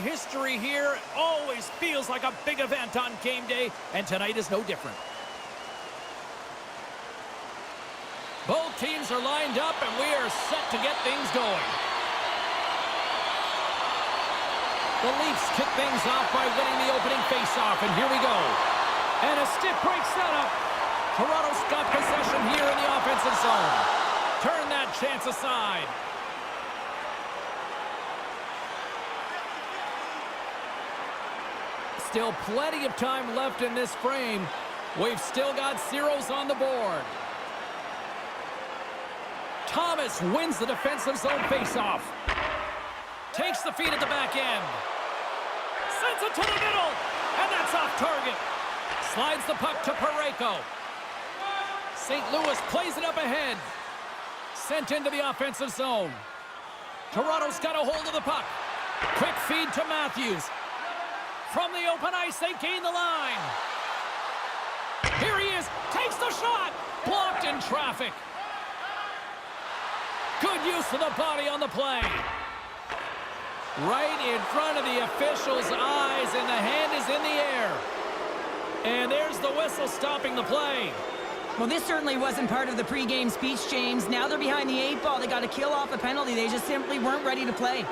History here always feels like a big event on game day, and tonight is no different. Both teams are lined up, and we are set to get things going. The Leafs kick things off by winning the opening faceoff, and here we go. And a stick break setup. Toronto's got possession here in the offensive zone. Turn that chance aside. Still plenty of time left in this frame. We've still got zeros on the board. Thomas wins the defensive zone faceoff. Takes the feed at the back end. Sends it to the middle. And that's off target. Slides the puck to Parayko. St. Louis plays it up ahead. Sent into the offensive zone. Toronto's got a hold of the puck. Quick feed to Matthews. From the open ice, they gain the line. Here he is. Takes the shot. Blocked in traffic. Good use of the body on the play. Right in front of the official's eyes, and the hand is in the air. And there's the whistle stopping the play. Well, this certainly wasn't part of the pregame speech, James. Now they're behind the 8 ball. They got to kill off a penalty. They just simply weren't ready to play.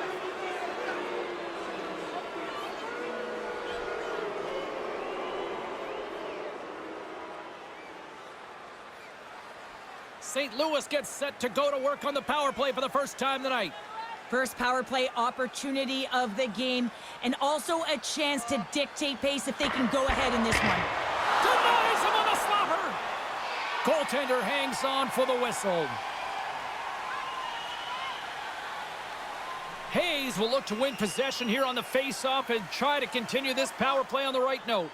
St. Louis gets set to go to work on the power play for the first time tonight. First power play opportunity of the game, and also a chance to dictate pace if they can go ahead in this one. Denies him on the slapper. Goaltender hangs on for the whistle. Hayes will look to win possession here on the face-off and try to continue this power play on the right note.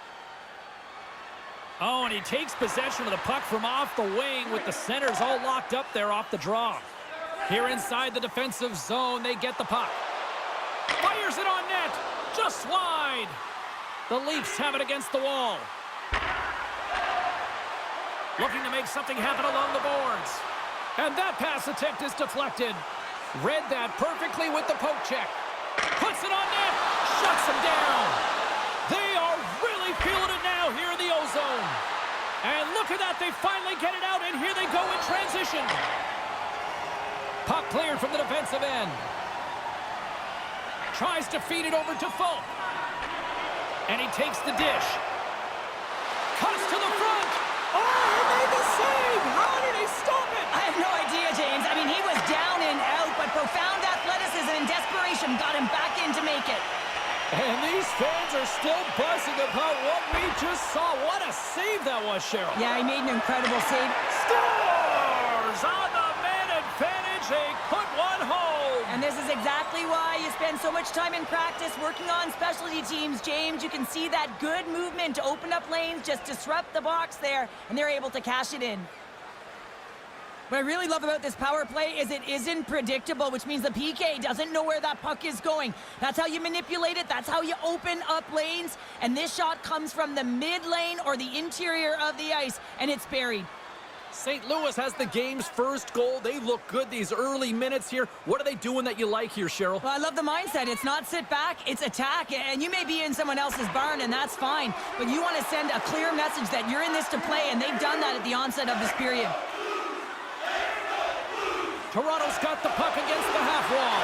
Oh, and he takes possession of the puck from off the wing with the centers all locked up there off the draw. Here inside the defensive zone, they get the puck. Fires it on net, just wide. The Leafs have it against the wall. Looking to make something happen along the boards. And that pass attempt is deflected. Read that perfectly with the poke check. Puts it on net, shuts him down. They are really feeling it now here in the O-zone. And look at that, they finally get it out, and here they go in transition. Puck cleared from the defensive end. Tries to feed it over to Fulk. And he takes the dish. Cuts to the front. Oh, he made the save. How did he stop it? I have no idea, James. I mean, he was down and out, but profound athleticism and desperation got him back in to make it. And these fans are still buzzing about what we just saw. What a save that was, Cheryl. Yeah, he made an incredible save. Scores on the man advantage. They put one home. And this is exactly why you spend so much time in practice working on specialty teams, James. You can see that good movement to open up lanes, just disrupt the box there, and they're able to cash it in. What I really love about this power play is it isn't predictable, which means the PK doesn't know where that puck is going. That's how you manipulate it. That's how you open up lanes. And this shot comes from the mid lane or the interior of the ice, and it's buried. St. Louis has the game's first goal. They look good these early minutes here. What are they doing that you like here, Cheryl? Well, I love the mindset. It's not sit back, it's attack. And you may be in someone else's barn, and that's fine. But you want to send a clear message that you're in this to play, and they've done that at the onset of this period. Toronto's got the puck against the half wall.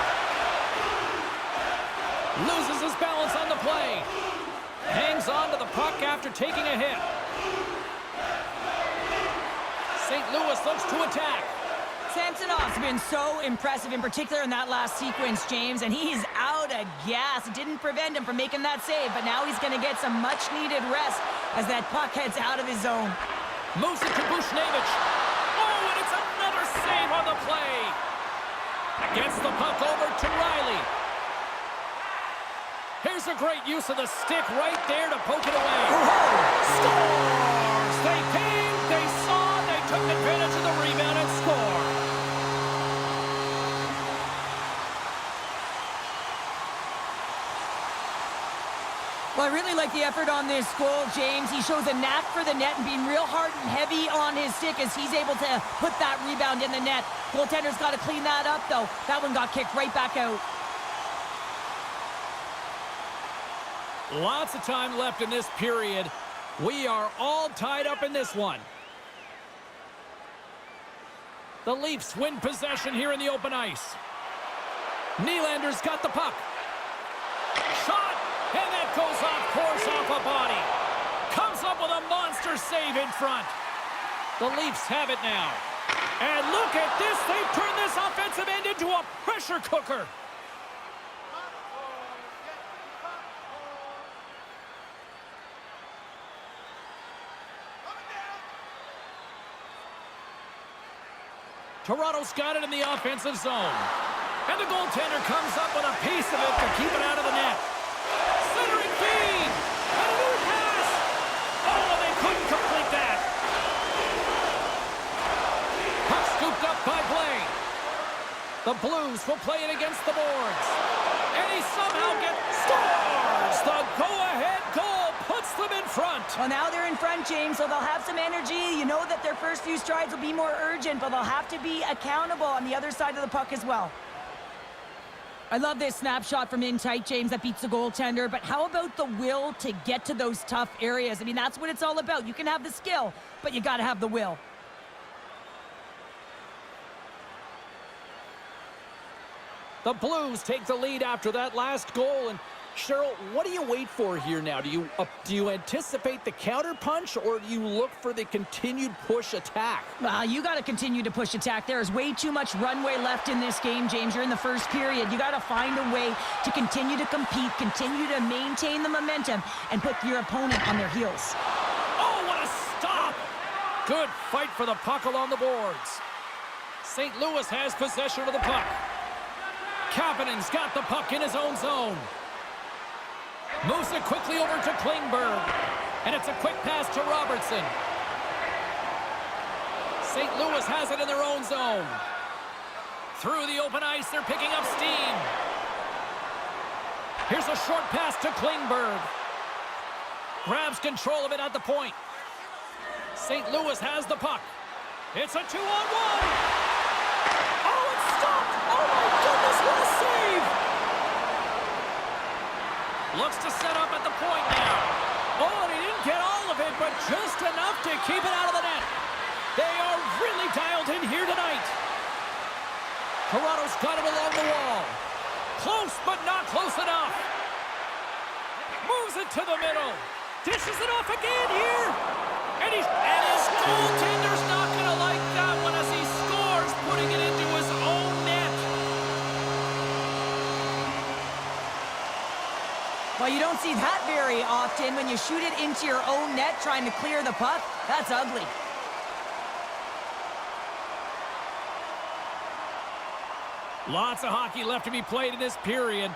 Loses his balance on the play. Hangs on to the puck after taking a hit. St. Louis looks to attack. Samsonov's been so impressive, in particular in that last sequence, James, and he's out of gas. It didn't prevent him from making that save, but now he's going to get some much-needed rest as that puck heads out of his zone. Moves it to Bushnevich. Oh, and it's another save on the play. Gets the puck over to Riley. Here's a great use of the stick right there to poke it away. Scores! They came, they saw, they took advantage of the rebound and scored. Well, I really like the effort on this goal, James. He shows a knack for the net and being real hard and heavy on his stick as he's able to put that rebound in the net. Goaltender's got to clean that up, though. That one got kicked right back out. Lots of time left in this period. We are all tied up in this one. The Leafs win possession here in the open ice. Nylander's got the puck. Shot, and that goes off course off a body. Comes up with a monster save in front. The Leafs have it now. And look at this. They've turned this offensive end into a pressure cooker. Toronto's got it in the offensive zone. And the goaltender comes up with a piece of it to keep it out of the net. Centering feed. And a new pass. Oh, and they couldn't complete that. Puck scooped up by Blaine. The Blues will play it against the boards. And he somehow scores. The go-ahead goal puts them in front. Well, now they're in front, James, so they'll have some energy. You know that their first few strides will be more urgent, but they'll have to be accountable on the other side of the puck as well. I love this snapshot from in tight, James, that beats the goaltender, but how about the will to get to those tough areas? I mean, that's what it's all about. You can have the skill, but you got to have the will. The Blues take the lead after that last goal. And Cheryl, what do you wait for here now? Do you anticipate the counter punch, or do you look for the continued push attack? You got to continue to push attack. There is way too much runway left in this game, James. You're in the first period. You got to find a way to continue to compete, continue to maintain the momentum, and put your opponent on their heels. Oh, what a stop! Good fight for the puck along the boards. St. Louis has possession of the puck. Kapanen's got the puck in his own zone. Moves it quickly over to Klingberg. And it's a quick pass to Robertson. St. Louis has it in their own zone. Through the open ice, they're picking up steam. Here's a short pass to Klingberg. Grabs control of it at the point. St. Louis has the puck. It's a 2-on-1. Oh, it's stopped. Oh, my goodness, what a save. Looks to set up at the point now. Oh, and he didn't get all of it, but just enough to keep it out of the net. They are really dialed in here tonight. Toronto's got it along the wall. Close, but not close enough. Moves it to the middle. Dishes it off again here. And his goaltender's not going to like that one as he scores, putting it into his own net. Well, you don't see that very often when you shoot it into your own net trying to clear the puck. That's ugly. Lots of hockey left to be played in this period.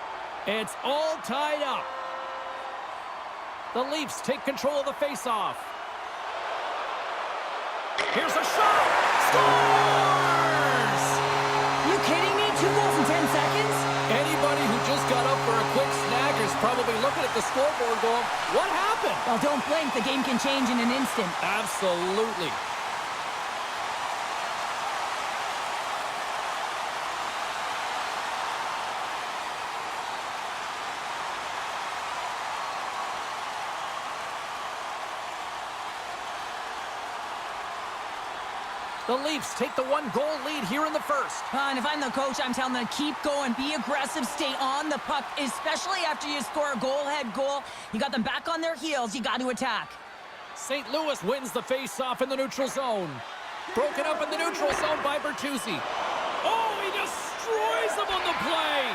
It's all tied up. The Leafs take control of the faceoff. Here's a shot! Scores! You kidding me? 2 goals in 10 seconds? Anybody who just got up for a quick snack is probably looking at the scoreboard going, what happened? Well, don't blink. The game can change in an instant. Absolutely. The Leafs take the 1-goal lead here in the first. And if I'm the coach, I'm telling them to keep going, be aggressive, stay on the puck, especially after you score a goal-ahead goal. You got them back on their heels. You got to attack. St. Louis wins the face-off in the neutral zone. Broken up in the neutral zone by Bertuzzi. Oh, he destroys them on the play.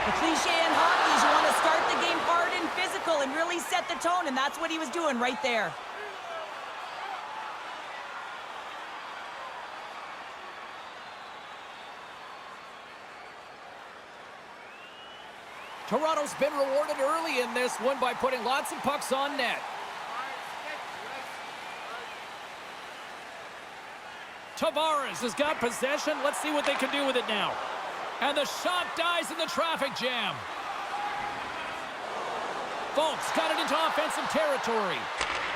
The cliche in hockey is you want to start the game hard and physical and really set the tone, and that's what he was doing right there. Toronto's been rewarded early in this one by putting lots of pucks on net. Tavares has got possession. Let's see what they can do with it now. And the shot dies in the traffic jam. Folks got it into offensive territory.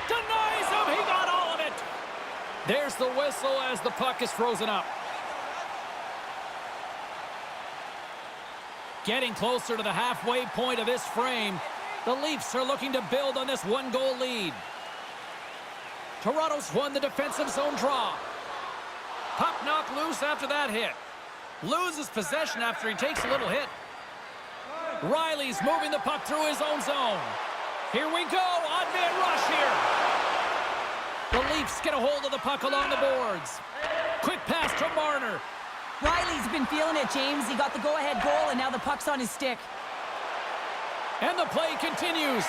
Denies him. He got all of it. There's the whistle as the puck is frozen up. Getting closer to the halfway point of this frame. The Leafs are looking to build on this one-goal lead. Toronto's won the defensive zone draw. Puck knocked loose after that hit. Loses possession after he takes a little hit. Riley's moving the puck through his own zone. Here we go, odd-man rush here. The Leafs get a hold of the puck along the boards. Quick pass to Marner. Riley's been feeling it, James. He got the go-ahead goal, and now the puck's on his stick. And the play continues.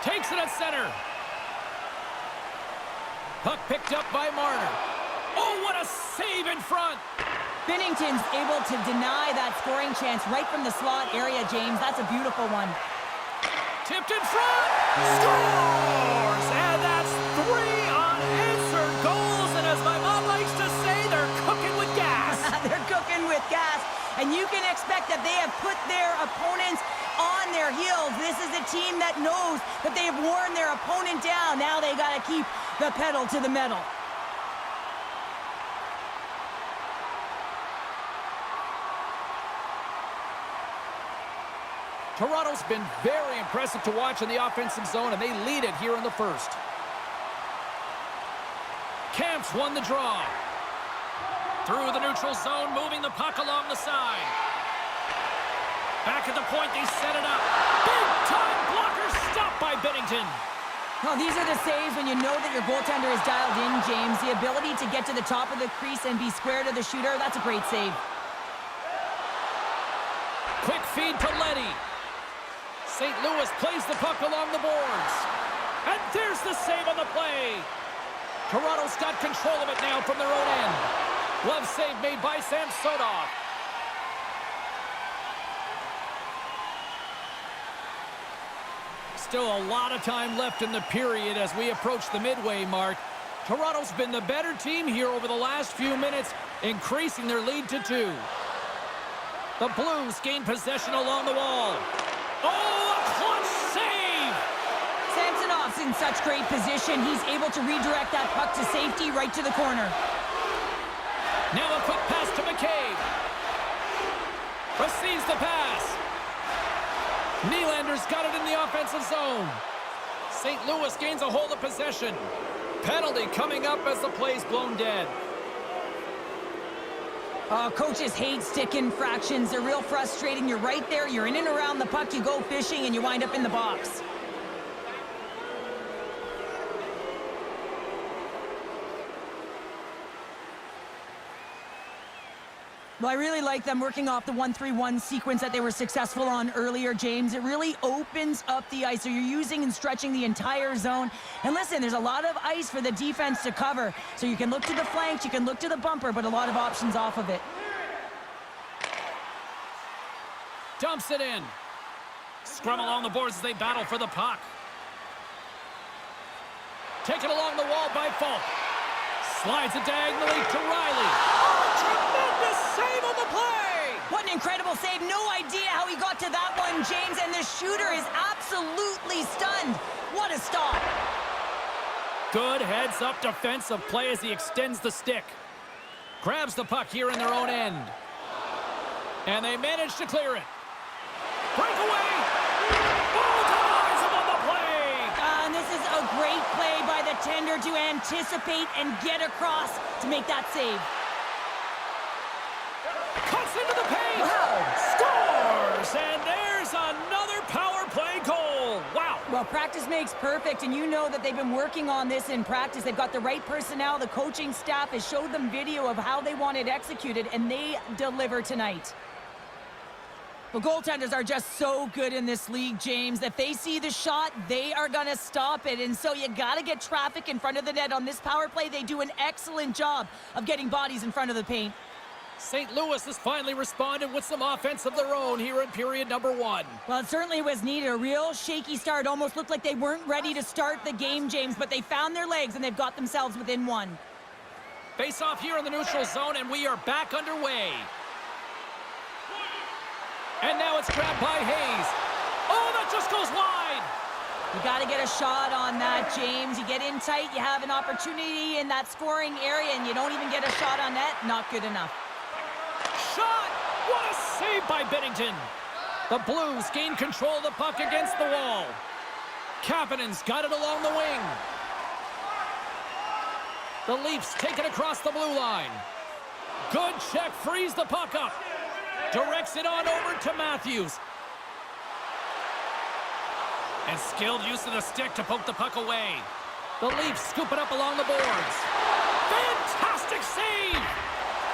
Takes it at center. Puck picked up by Marner. Oh, what a save in front. Binnington's able to deny that scoring chance right from the slot area, James. That's a beautiful one. Tipped in front. Scores! And that's 3 unanswered goals. And as my mom likes to say, they're cooking with gas. They're cooking with gas. And you can expect that they have put their opponents on their heels. This is a team that knows that they've worn their opponent down. Now they got to keep the pedal to the metal. Toronto's been very impressive to watch in the offensive zone, and they lead it here in the first. Camps won the draw. Through the neutral zone, moving the puck along the side. Back at the point, they set it up. Big-time blocker stopped by Binnington. Well, these are the saves when you know that your goaltender is dialed in, James. The ability to get to the top of the crease and be square to the shooter, that's a great save. Quick feed to Leddy. St. Louis plays the puck along the boards. And there's the save on the play. Toronto's got control of it now from their own end. Glove save made by Samsonov. Still a lot of time left in the period as we approach the midway mark. Toronto's been the better team here over the last few minutes, increasing their lead to 2. The Blues gain possession along the wall. Oh, a clutch save! Samsonov's in such great position. He's able to redirect that puck to safety right to the corner. Now a quick pass to McCabe. Receives the pass. Nylander's got it in the offensive zone. St. Louis gains a hold of possession. Penalty coming up as the play's blown dead. Coaches hate stick infractions. They're real frustrating. You're right there. You're in and around the puck. You go fishing, and you wind up in the box. Well, I really like them working off the 1-3-1 sequence that they were successful on earlier, James. It really opens up the ice. So you're using and stretching the entire zone. And listen, there's a lot of ice for the defense to cover. So you can look to the flanks, you can look to the bumper, but a lot of options off of it. Dumps it in. Scrum along the boards as they battle for the puck. Taken along the wall by Falk. Slides it diagonally to Riley. Tremendous save on the play! What an incredible save. No idea how he got to that one, James, and the shooter is absolutely stunned. What a stop. Good heads-up defensive play as he extends the stick. Grabs the puck here in their own end. And they manage to clear it. Breakaway! Ball denies him on the play! And this is a great play by the tender to anticipate and get across to make that save. Cuts into the paint! Wow. Scores! And there's another power play goal! Wow! Well, practice makes perfect, and you know that they've been working on this in practice. They've got the right personnel. The coaching staff has showed them video of how they want it executed, and they deliver tonight. The goaltenders are just so good in this league, James. If they see the shot, they are going to stop it. And so you got to get traffic in front of the net. On this power play, they do an excellent job of getting bodies in front of the paint. St. Louis has finally responded with some offense of their own here in period number 1. Well, it certainly was needed. A real shaky start. Almost looked like they weren't ready to start the game, James, but they found their legs and they've got themselves within 1. Face off here in the neutral zone, and we are back underway. And now it's grabbed by Hayes. Oh, that just goes wide. You got to get a shot on that, James. You get in tight, you have an opportunity in that scoring area, and you don't even get a shot on net. Not good enough. Shot! What a save by Binnington. The Blues gain control of the puck against the wall. Kapanen's got it along the wing. The Leafs take it across the blue line. Good check, frees the puck up. Directs it on over to Matthews. And skilled use of the stick to poke the puck away. The Leafs scoop it up along the boards. Fantastic save!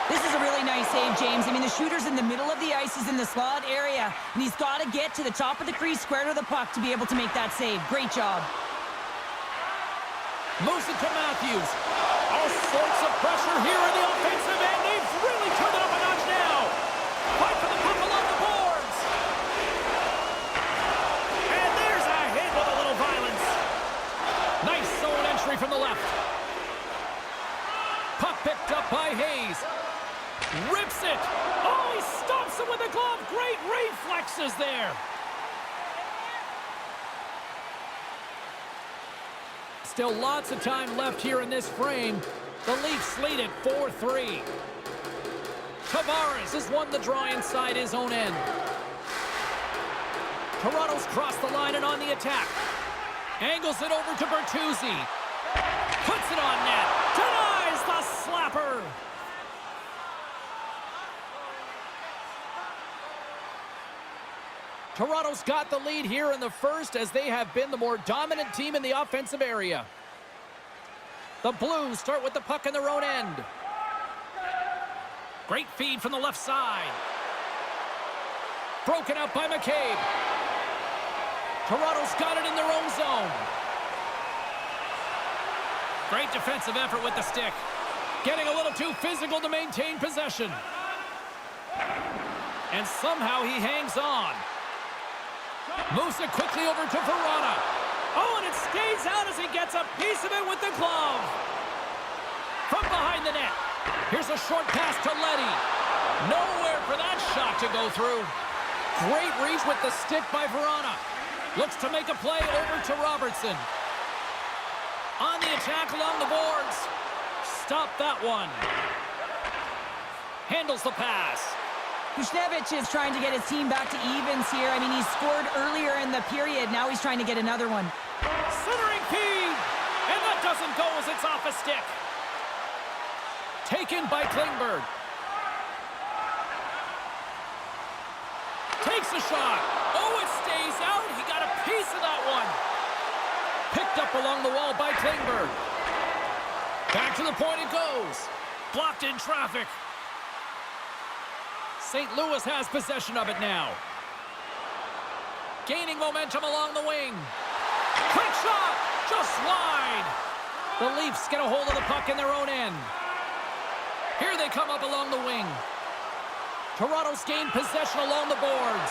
This is a really nice save, James. I mean, the shooter's in the middle of the ice. He's in the slot area, and he's got to get to the top of the crease, square to the puck, to be able to make that save. Great job. Moves it to Matthews. All sorts of pressure here in the offensive end. They've really turned it up a notch now. Fight for the puck along the boards. And there's a hit with a little violence. Nice zone entry from the left. Puck picked up by Hayes. Rips it. Oh, he stops it with the glove. Great reflexes there. Still lots of time left here in this frame. The Leafs lead it 4-3. Tavares has won the draw inside his own end. Toronto's crossed the line and on the attack. Angles it over to Bertuzzi. Puts it on net. Denies the slapper. Toronto's got the lead here in the first as they have been the more dominant team in the offensive area. The Blues start with the puck in their own end. Great feed from the left side. Broken up by McCabe. Toronto's got it in their own zone. Great defensive effort with the stick. Getting a little too physical to maintain possession. And somehow he hangs on. Moves it quickly over to Verona. Oh, and it skates out as he gets a piece of it with the glove. From behind the net. Here's a short pass to Leddy. Nowhere for that shot to go through. Great reach with the stick by Verona. Looks to make a play over to Robertson. On the attack along the boards. Stop that one. Handles the pass. Buchnevich is trying to get his team back to evens here. I mean, he scored earlier in the period. Now he's trying to get another one. Centering feed. And that doesn't go as it's off a stick. Taken by Klingberg. Takes a shot. Oh, it stays out. He got a piece of that one. Picked up along the wall by Klingberg. Back to the point it goes. Blocked in traffic. St. Louis has possession of it now. Gaining momentum along the wing. Quick shot, just wide. The Leafs get a hold of the puck in their own end. Here they come up along the wing. Toronto's gained possession along the boards.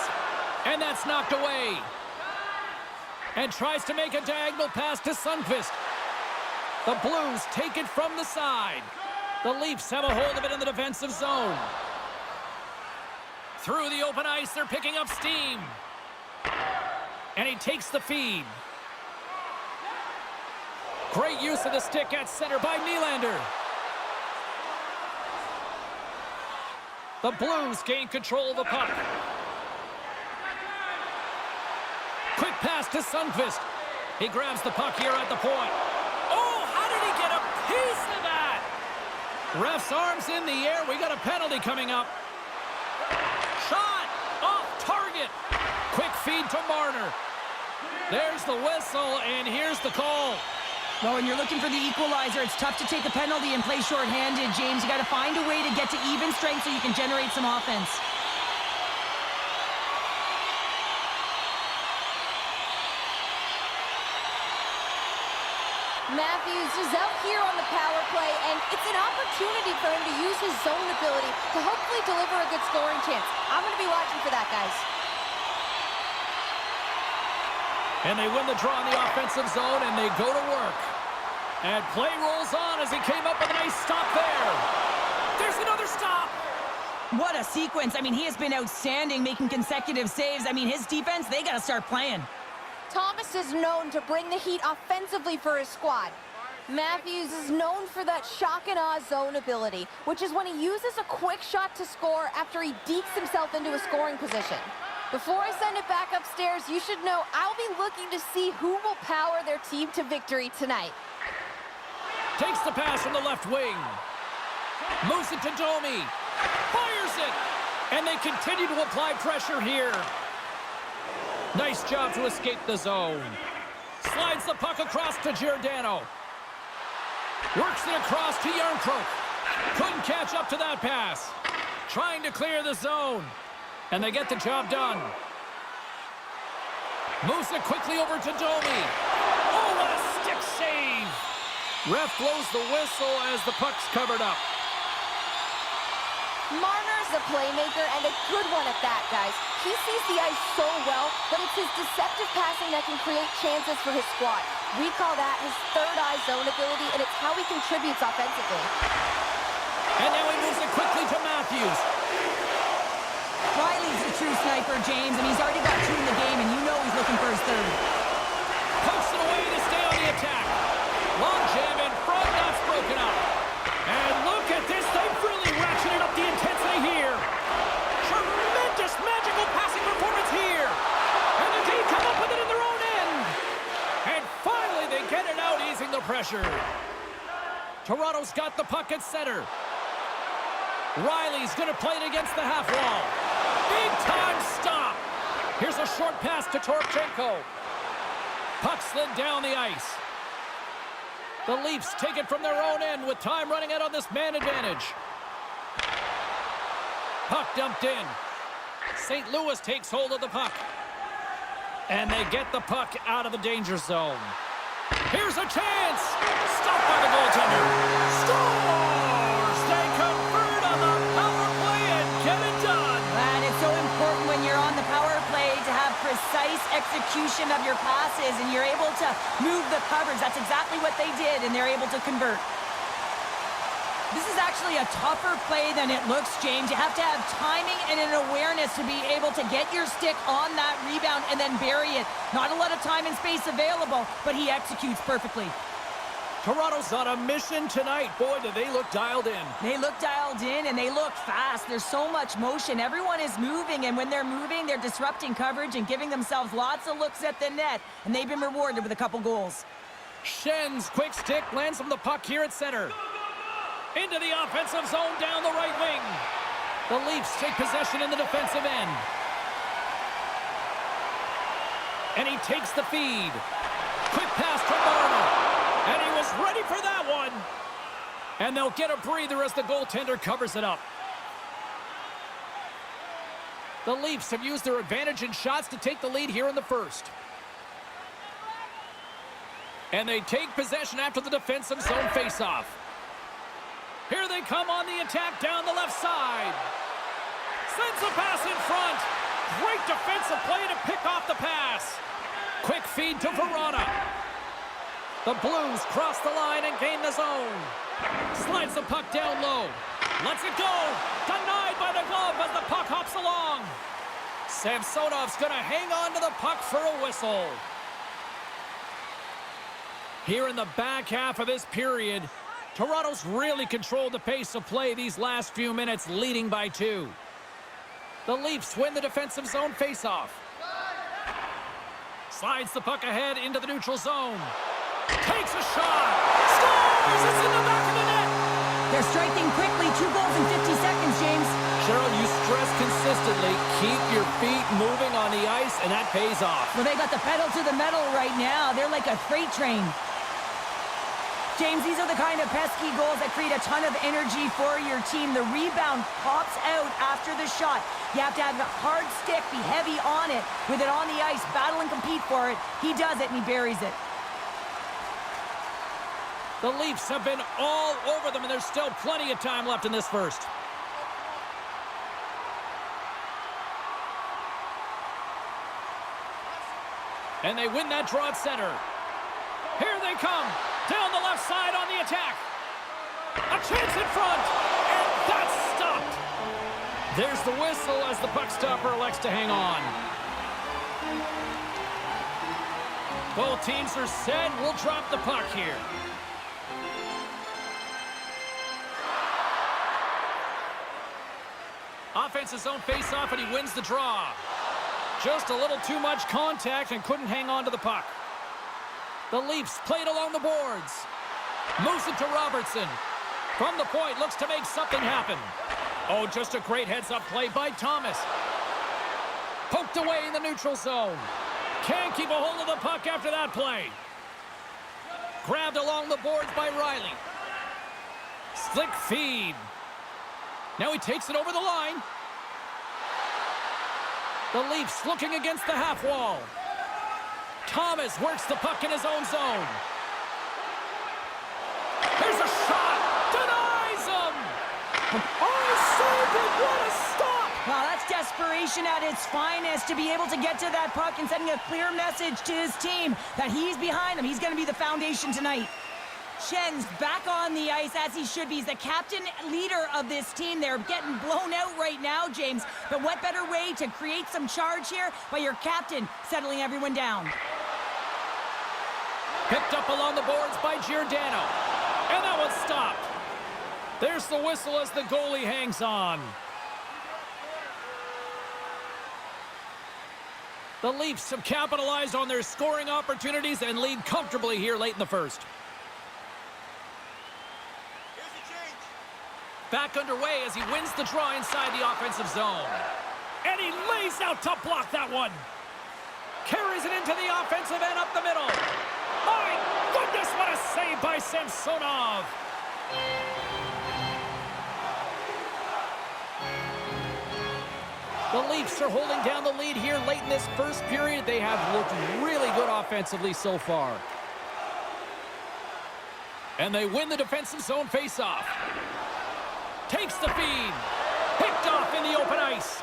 And that's knocked away. And tries to make a diagonal pass to Sundqvist. The Blues take it from the side. The Leafs have a hold of it in the defensive zone. Through the open ice, they're picking up steam. And he takes the feed. Great use of the stick at center by Nylander. The Blues gain control of the puck. Quick pass to Sundqvist. He grabs the puck here at the point. Oh, how did he get a piece of that? Ref's arms in the air. We got a penalty coming up. Shot off target. Quick feed to Marner. There's the whistle, and here's the call. Well, when you're looking for the equalizer, it's tough to take a penalty and play shorthanded, James. You got to find a way to get to even strength so you can generate some offense. Matthews is out here on the power play, and it's an opportunity for him to use his zone ability to hopefully deliver a good scoring chance. I'm going to be watching for that, guys. And they win the draw in the offensive zone, and they go to work. And play rolls on as he came up with a nice stop there. There's another stop. What a sequence. I mean, he has been outstanding, making consecutive saves. I mean, his defense, they got to start playing. Thomas is known to bring the heat offensively for his squad. Matthews is known for that shock and awe zone ability, which is when he uses a quick shot to score after he dekes himself into a scoring position. Before I send it back upstairs, you should know I'll be looking to see who will power their team to victory tonight. Takes the pass from the left wing. Moves it to Domi. Fires it. And they continue to apply pressure here. Nice job to escape the zone. Slides the puck across to Giordano. Works it across to Yarncroke. Couldn't catch up to that pass. Trying to clear the zone. And they get the job done. Moves it quickly over to Domi. Oh, what a stick save. Ref blows the whistle as the puck's covered up. Marner's a playmaker, and a good one at that, guys. He sees the ice so well, but it's his deceptive passing that can create chances for his squad. We call that his third-eye zone ability, and it's how he contributes offensively. And now he moves it quickly to Matthews. Riley's a true sniper, James, and he's already got 2 in the game, and you know he's looking for his third. Pokes it away to stay on the attack. Long jam in front, that's broken up. And look at this, they've really ratcheted up the intensity here. Tremendous magical passing performance here. And the team come up with it in their own end. And finally they get it out, easing the pressure. Toronto's got the puck at center. Riley's going to play it against the half wall. Big time stop. Here's a short pass to Torchenko. Puck slid down the ice. The Leafs take it from their own end with time running out on this man advantage. Puck dumped in. St. Louis takes hold of the puck. And they get the puck out of the danger zone. Here's a chance. Stopped by the goaltender. Scores! They convert on the power play and get it done. And it's so important when you're on the power play to have precise execution of your passes, and you're able to move the coverage. That's exactly what they did, and they're able to convert. This is actually a tougher play than it looks, James. You have to have timing and an awareness to be able to get your stick on that rebound and then bury it. Not a lot of time and space available, but he executes perfectly. Toronto's on a mission tonight. Boy, do they look dialed in. They look dialed in, and they look fast. There's so much motion. Everyone is moving, and when they're moving, they're disrupting coverage and giving themselves lots of looks at the net, and they've been rewarded with a couple goals. Schen's quick stick lands from the puck here at center. Into the offensive zone down the right wing. The Leafs take possession in the defensive end. And he takes the feed. Quick pass to Marner. And he was ready for that one. And they'll get a breather as the goaltender covers it up. The Leafs have used their advantage in shots to take the lead here in the first. And they take possession after the defensive zone faceoff. Here they come on the attack down the left side. Sends a pass in front. Great defensive play to pick off the pass. Quick feed to Verona. The Blues cross the line and gain the zone. Slides the puck down low. Lets it go. Denied by the glove as the puck hops along. Samsonov's going to hang on to the puck for a whistle. Here in the back half of this period, Toronto's really controlled the pace of play these last few minutes, leading by 2. The Leafs win the defensive zone faceoff. Slides the puck ahead into the neutral zone. Takes a shot. Scores! It's in the back of the net. They're striking quickly. 2 goals in 50 seconds, James. Cheryl, you stress consistently, keep your feet moving on the ice, and that pays off. Well, they got the pedal to the metal right now. They're like a freight train. James, these are the kind of pesky goals that create a ton of energy for your team. The rebound pops out after the shot. You have to have a hard stick, be heavy on it, with it on the ice, battle and compete for it. He does it, and he buries it. The Leafs have been all over them, and there's still plenty of time left in this first. And they win that draw at center. Here they come. Down the left side on the attack. A chance in front. And that's stopped. There's the whistle as the puck stopper elects to hang on. Both teams are set. We'll drop the puck here. Offensive zone face-off, and he wins the draw. Just a little too much contact and couldn't hang on to the puck. The Leafs played along the boards. Moves it to Robertson. From the point, looks to make something happen. Oh, just a great heads-up play by Thomas. Poked away in the neutral zone. Can't keep a hold of the puck after that play. Grabbed along the boards by Riley. Slick feed. Now he takes it over the line. The Leafs looking against the half wall. Thomas works the puck in his own zone. Here's a shot. Denies him. Oh, saved it. What a stop. Wow, that's desperation at its finest to be able to get to that puck and sending a clear message to his team that he's behind them. He's going to be the foundation tonight. Schen's back on the ice as he should be. He's the captain leader of this team. They're getting blown out right now, James. But what better way to create some charge here by your captain settling everyone down? Picked up along the boards by Giordano. And that one stopped. There's the whistle as the goalie hangs on. The Leafs have capitalized on their scoring opportunities and lead comfortably here late in the first. Back underway as he wins the draw inside the offensive zone. And he lays out to block that one. Carries it into the offensive end up the middle. My goodness, what a save by Samsonov. The Leafs are holding down the lead here late in this first period. They have looked really good offensively so far. And they win the defensive zone faceoff. Takes the feed. Picked off in the open ice.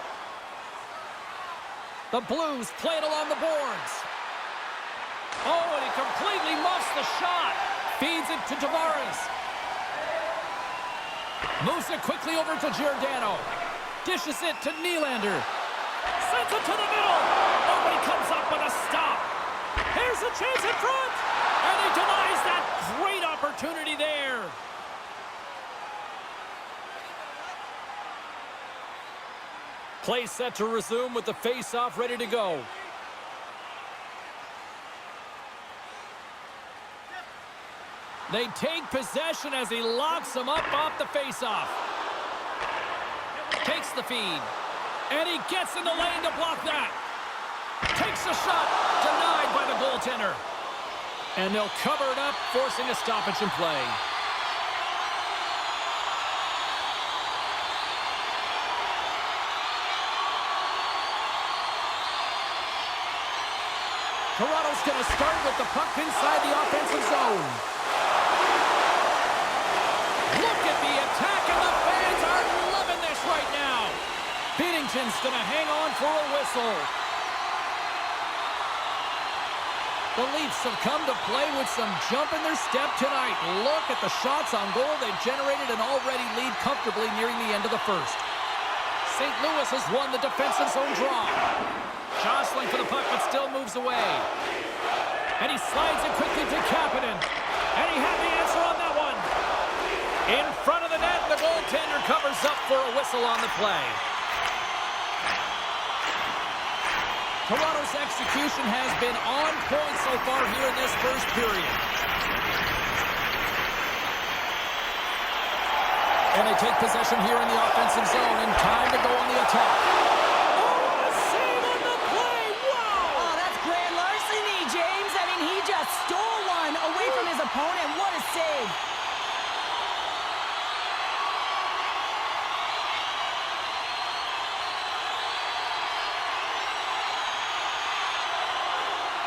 The Blues play it along the boards. Oh, and he completely muffs the shot. Feeds it to Tavares. Moves it quickly over to Giordano. Dishes it to Nylander. Sends it to the middle. Oh, but he comes up with a stop. Here's a chance in front. And he denies that great opportunity there. Play set to resume with the face-off ready to go. They take possession as he locks him up off the face-off. Takes the feed. And he gets in the lane to block that. Takes a shot. Denied by the goaltender. And they'll cover it up, forcing a stoppage in play. Toronto's going to start with the puck inside the offensive zone. Look at the attack, and the fans are loving this right now. Binnington's going to hang on for a whistle. The Leafs have come to play with some jump in their step tonight. Look at the shots on goal. They've generated an already lead comfortably nearing the end of the first. St. Louis has won the defensive zone draw. Jostling for the puck, but still moves away. And he slides it quickly to Kapanen. And he had the answer on that one. In front of the net, the goaltender covers up for a whistle on the play. Toronto's execution has been on point so far here in this first period. And they take possession here in the offensive zone, and time to go on the attack. Stole one away from his opponent. What a save.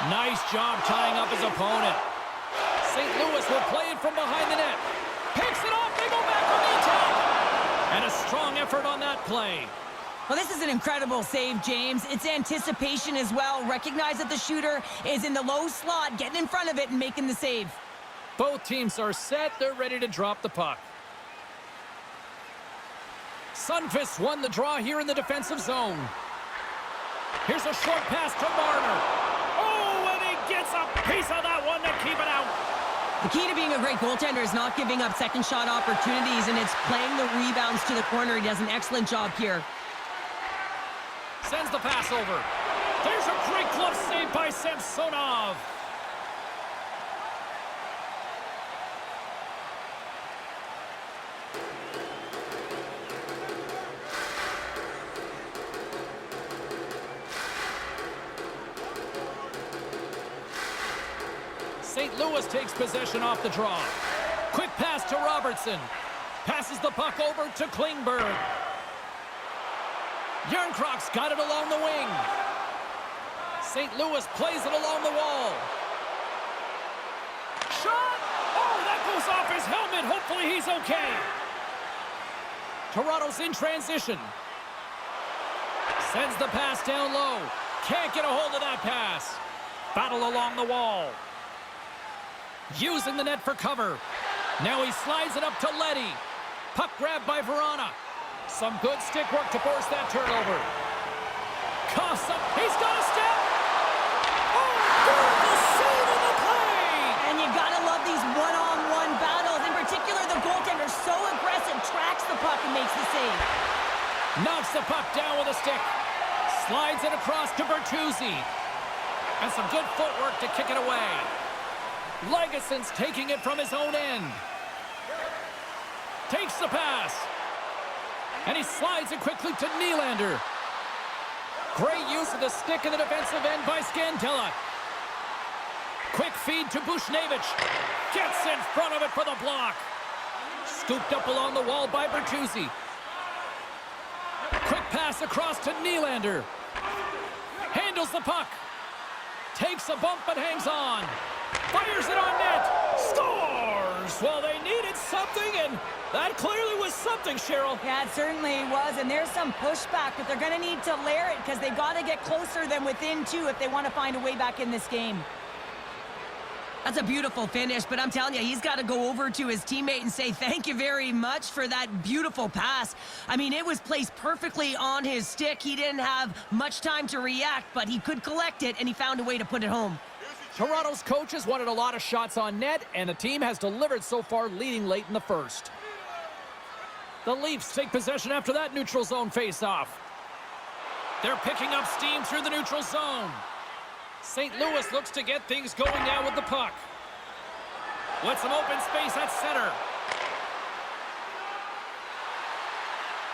Nice job tying up his opponent. St. Louis will play it from behind the net. Picks it off. They go back on the attack. And a strong effort on that play. Well, this is an incredible save, James. It's anticipation as well. Recognize that the shooter is in the low slot, getting in front of it and making the save. Both teams are set. They're ready to drop the puck. Sundqvist won the draw here in the defensive zone. Here's a short pass to Marner. Oh, and he gets a piece of that one to keep it out. The key to being a great goaltender is not giving up second shot opportunities, and it's playing the rebounds to the corner. He does an excellent job here. Sends the pass over. There's a great glove save by Samsonov. St. Louis takes possession off the draw. Quick pass to Robertson. Passes the puck over to Klingberg. Järnkrok's got it along the wing. St. Louis plays it along the wall. Shot! Oh, that goes off his helmet. Hopefully he's okay. Toronto's in transition. Sends the pass down low. Can't get a hold of that pass. Battle along the wall. Using the net for cover. Now he slides it up to Leddy. Puck grabbed by Vrana. Some good stick work to force that turnover. Coughs up. He's got a step. Oh, beautiful save on the play. And you gotta love these one-on-one battles. In particular, the goaltender so aggressive, tracks the puck and makes the save. Knocks the puck down with a stick. Slides it across to Bertuzzi. And some good footwork to kick it away. Legason's taking it from his own end. Takes the pass. And he slides it quickly to Nylander. Great use of the stick in the defensive end by Scandella. Quick feed to Bushnevich. Gets in front of it for the block. Scooped up along the wall by Bertuzzi. Quick pass across to Nylander. Handles the puck. Takes a bump but hangs on. Fires it on net. Scores! Well, they needed something, and that clearly was something, Cheryl. Yeah, it certainly was, and there's some pushback, but they're going to need to layer it because they got to get closer than within two if they want to find a way back in this game. That's a beautiful finish, but I'm telling you, he's got to go over to his teammate and say thank you very much for that beautiful pass. I mean, it was placed perfectly on his stick. He didn't have much time to react, but he could collect it, and he found a way to put it home. Toronto's coaches wanted a lot of shots on net, and the team has delivered so far, leading late in the first. The Leafs take possession after that neutral zone faceoff. They're picking up steam through the neutral zone. St. Louis looks to get things going now with the puck. With some open space at center.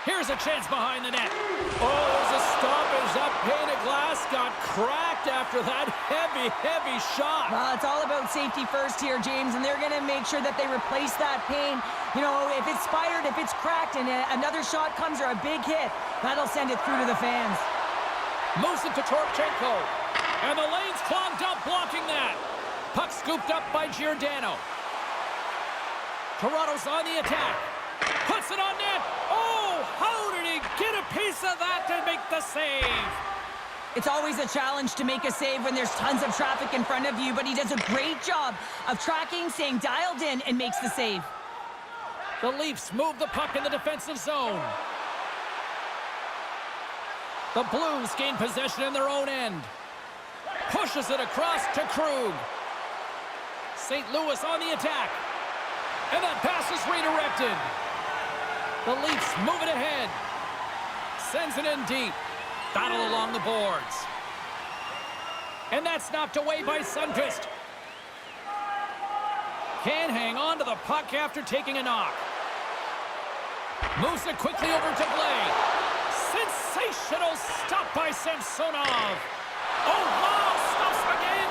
Here's a chance behind the net. Oh, there's a stoppage. That pane of glass got cracked after that heavy, heavy shot. Well, it's all about safety first here, James, and they're going to make sure that they replace that pane. You know, if it's spired, if it's cracked, and another shot comes or a big hit, that'll send it through to the fans. Moves it to Torchenko. And the lane's clogged up, blocking that. Puck scooped up by Giordano. Toronto's on the attack. Puts it on net. Oh, how did he get a piece of that to make the save? It's always a challenge to make a save when there's tons of traffic in front of you, but he does a great job of tracking, staying dialed in, and makes the save. The Leafs move the puck in the defensive zone. The Blues gain possession in their own end. Pushes it across to Krug. St. Louis on the attack. And that pass is redirected. The Leafs move it ahead. Sends it in deep. Battle along the boards. And that's knocked away by Sundqvist. Can't hang on to the puck after taking a knock. Moves it quickly over to Blay. Sensational stop by Samsonov. Oh, wow, stops again.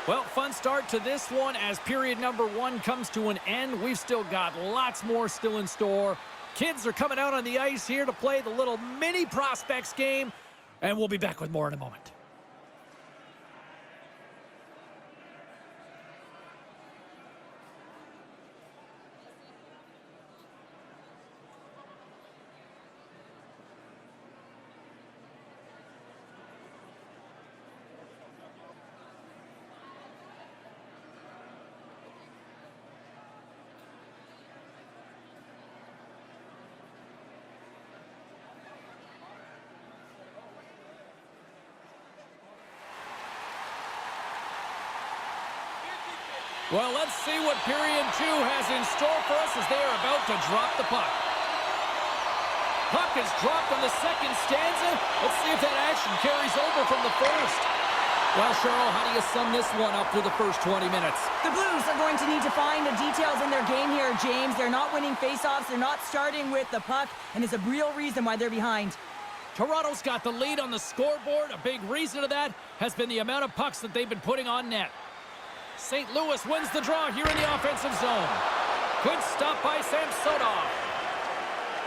Well, fun start to this one as period number 1 comes to an end. We've still got lots more still in store. Kids are coming out on the ice here to play the little mini prospects game, and we'll be back with more in a moment. Well, let's see what period 2 has in store for us as they are about to drop the puck. Puck is dropped on the second stanza. Let's see if that action carries over from the first. Well, Cheryl, how do you sum this one up through the first 20 minutes? The Blues are going to need to find the details in their game here, James. They're not winning faceoffs. They're not starting with the puck, and it's a real reason why they're behind. Toronto's got the lead on the scoreboard. A big reason of that has been the amount of pucks that they've been putting on net. St. Louis wins the draw here in the offensive zone. Good stop by Samsonov.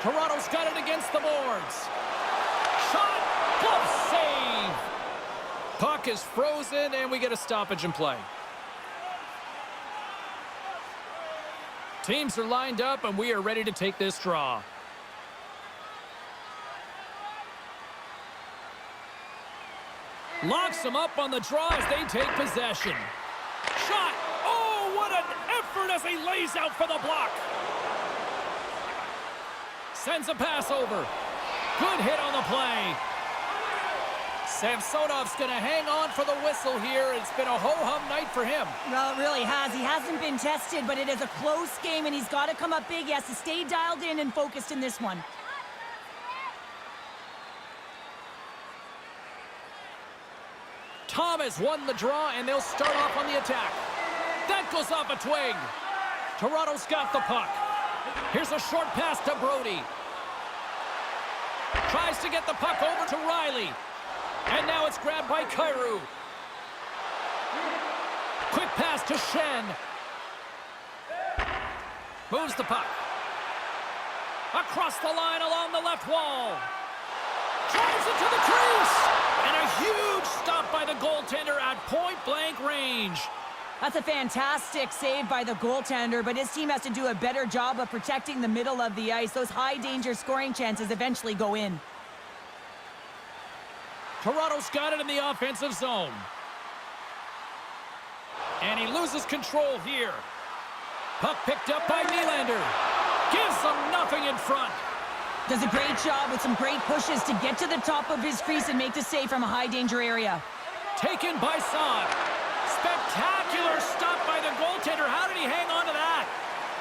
Toronto's got it against the boards. Shot! Glove save! Puck is frozen, and we get a stoppage in play. Teams are lined up, and we are ready to take this draw. Locks them up on the draw as they take possession. Shot! Oh, what an effort as he lays out for the block. Sends a pass over. Good hit on the play. Samsonov's going to hang on for the whistle here. It's been a ho-hum night for him. Well, it really has. He hasn't been tested, but it is a close game, and he's got to come up big. He has to stay dialed in and focused in this one. Tom has won the draw, and they'll start off on the attack. That goes off a twig. Toronto's got the puck. Here's a short pass to Brody. Tries to get the puck over to Riley. And now it's grabbed by Kyrou. Quick pass to Shen. Moves the puck. Across the line along the left wall. Drives it to the crease. And a huge stop by the goaltender at point-blank range. That's a fantastic save by the goaltender, but his team has to do a better job of protecting the middle of the ice. Those high-danger scoring chances eventually go in. Toronto's got it in the offensive zone. And he loses control here. Puck picked up by Nylander. Gives them nothing in front. Does a great job with some great pushes to get to the top of his crease and make the save from a high-danger area. Taken by Son. Spectacular stop by the goaltender. How did he hang on to that?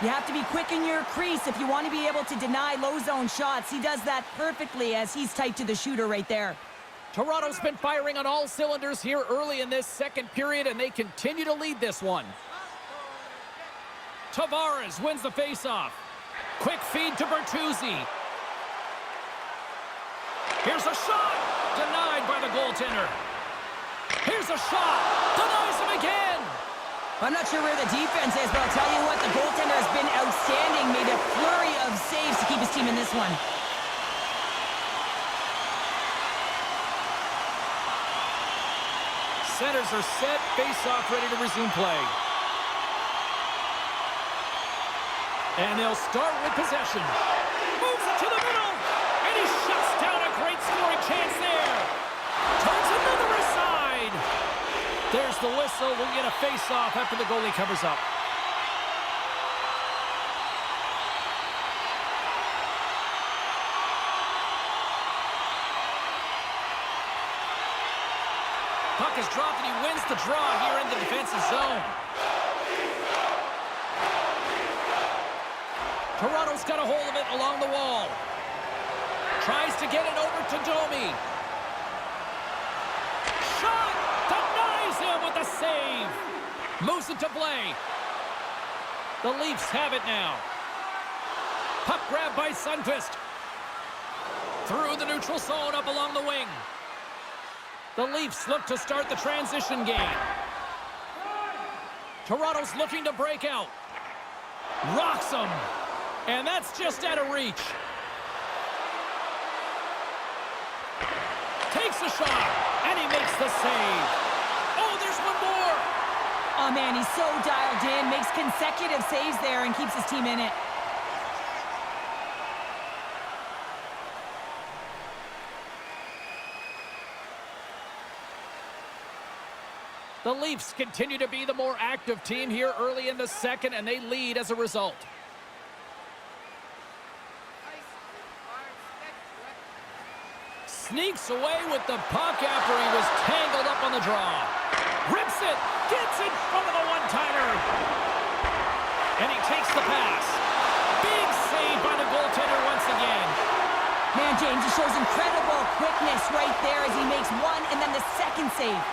You have to be quick in your crease if you want to be able to deny low-zone shots. He does that perfectly as he's tight to the shooter right there. Toronto's been firing on all cylinders here early in this second period, and they continue to lead this one. Tavares wins the faceoff. Quick feed to Bertuzzi. Here's a shot. Denied by the goaltender. Here's a shot. Denies him again. I'm not sure where the defense is, but I'll tell you what, the goaltender has been outstanding. Made a flurry of saves to keep his team in this one. Centers are set. Face-off ready to resume play. And they'll start with possession. Moves it to the middle. And he shuts down a great scoring chance there. Turns another aside. There's the whistle. We'll get a face-off after the goalie covers up. Puck is dropped, and he wins the draw here in the defensive zone. Toronto's got a hold of it along the wall. Tries to get it over to Domi. Shot! Denies him with a save. Moves it to Blais. The Leafs have it now. Puck grab by Sundqvist. Through the neutral zone up along the wing. The Leafs look to start the transition game. Toronto's looking to break out. Rocks him. And that's just out of reach. Takes a shot. And he makes the save. Oh, there's one more. Oh, man, he's so dialed in. Makes consecutive saves there and keeps his team in it. The Leafs continue to be the more active team here early in the second, and they lead as a result. Sneaks away with the puck after he was tangled up on the draw. Rips it, gets in front of the one-timer. And he takes the pass. Big save by the goaltender once again. Man, James, he shows incredible quickness right there as he makes one and then the second save.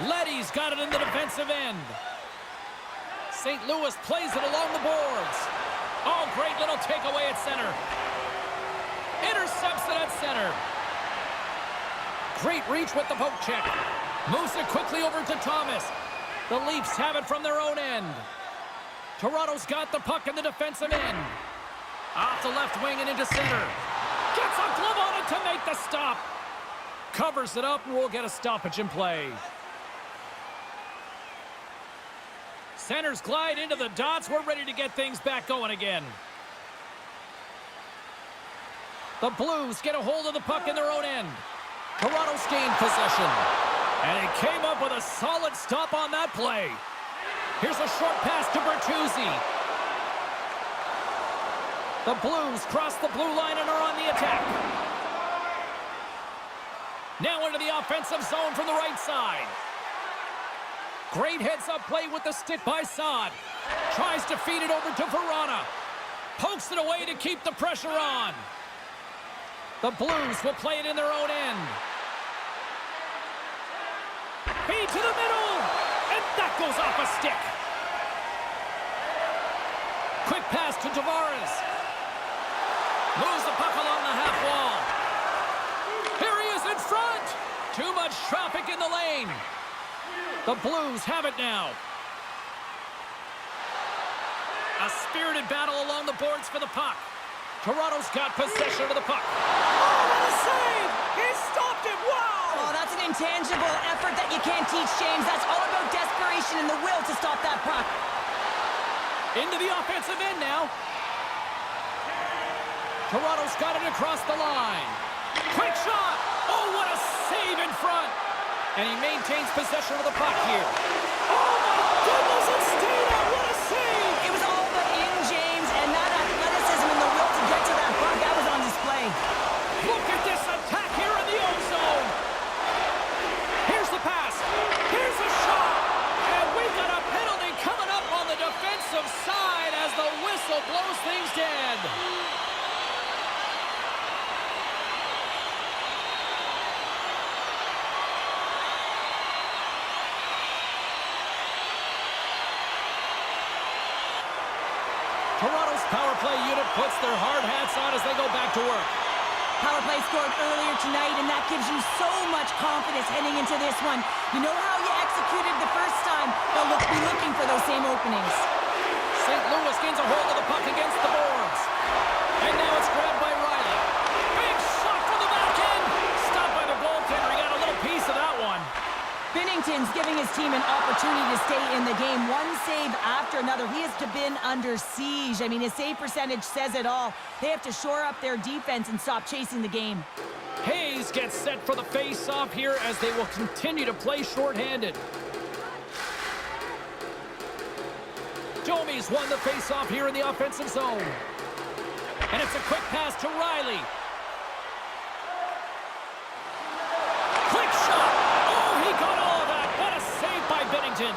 Leddy's got it in the defensive end. St. Louis plays it along the boards. Oh, great little takeaway at center. Intercepts it at center. Great reach with the poke check. Moves it quickly over to Thomas. The Leafs have it from their own end. Toronto's got the puck in the defensive end. Off the left wing and into center. Gets a glove on it to make the stop. Covers it up and we'll get a stoppage in play. Centers glide into the dots. We're ready to get things back going again. The Blues get a hold of the puck in their own end. Toronto's gained possession. And he came up with a solid stop on that play. Here's a short pass to Bertuzzi. The Blues cross the blue line and are on the attack. Now into the offensive zone from the right side. Great heads-up play with the stick by Saad. Tries to feed it over to Verana. Pokes it away to keep the pressure on. The Blues will play it in their own end. Feed to the middle, and that goes off a stick. Quick pass to Tavares. Moves the puck along the half wall. Here he is in front. Too much traffic in the lane. The Blues have it now. A spirited battle along the boards for the puck. Toronto's got possession of the puck. Oh, what a save! He stopped it! Wow! Oh, that's an intangible effort that you can't teach, James. That's all about desperation and the will to stop that puck. Into the offensive end now. Toronto's got it across the line. Quick shot! Oh, what a save in front! And he maintains possession of the puck here. Oh, my goodness, it stayed out! What a save! It was all but in, James, and that athleticism and the will to get to that puck, that was on display. Look at this attack here in the O-zone. Here's the pass. Here's the shot. And we've got a penalty coming up on the defensive side as the whistle blows things dead. Toronto's power play unit puts their hard hats on as they go back to work. Power play scored earlier tonight, and that gives you so much confidence heading into this one. You know how you executed the first time, they'll be looking for those same openings. St. Louis gains a hold of the puck against the boards. And now it's grabbed by Riley. Big shot from the back end. Stopped by the goaltender. He got a little piece of that one. Binnington's giving his team an opportunity to stay in the game. One save after another. He has been under siege. I mean, his save percentage says it all. They have to shore up their defense and stop chasing the game. Hayes gets set for the face-off here as they will continue to play shorthanded. Domi's won the face-off here in the offensive zone. And it's a quick pass to Riley. Quick shot! Oh, he got all of that! What a save by Binnington!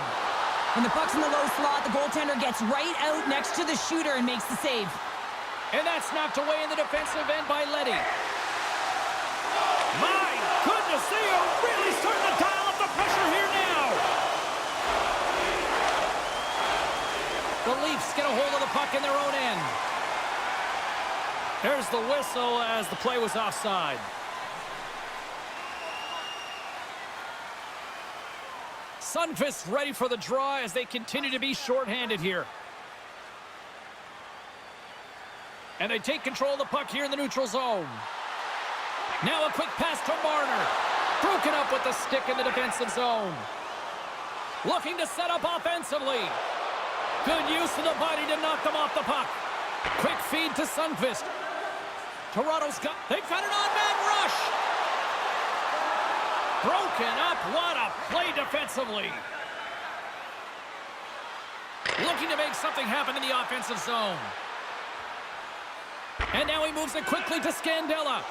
When the puck's in the low slot, the goaltender gets right out next to the shooter and makes the save. And that's knocked away in the defensive end by Leddy. My goodness, they are really starting to dial up the pressure here now. The Leafs get a hold of the puck in their own end. There's the whistle as the play was offside. Sundqvist ready for the draw as they continue to be shorthanded here. And they take control of the puck here in the neutral zone. Now a quick pass to Marner. Broken up with the stick in the defensive zone. Looking to set up offensively. Good use of the body to knock them off the puck. Quick feed to Sundqvist. They've got an on-man rush. Broken up. What a play defensively. Looking to make something happen in the offensive zone. And now he moves it quickly to Scandella.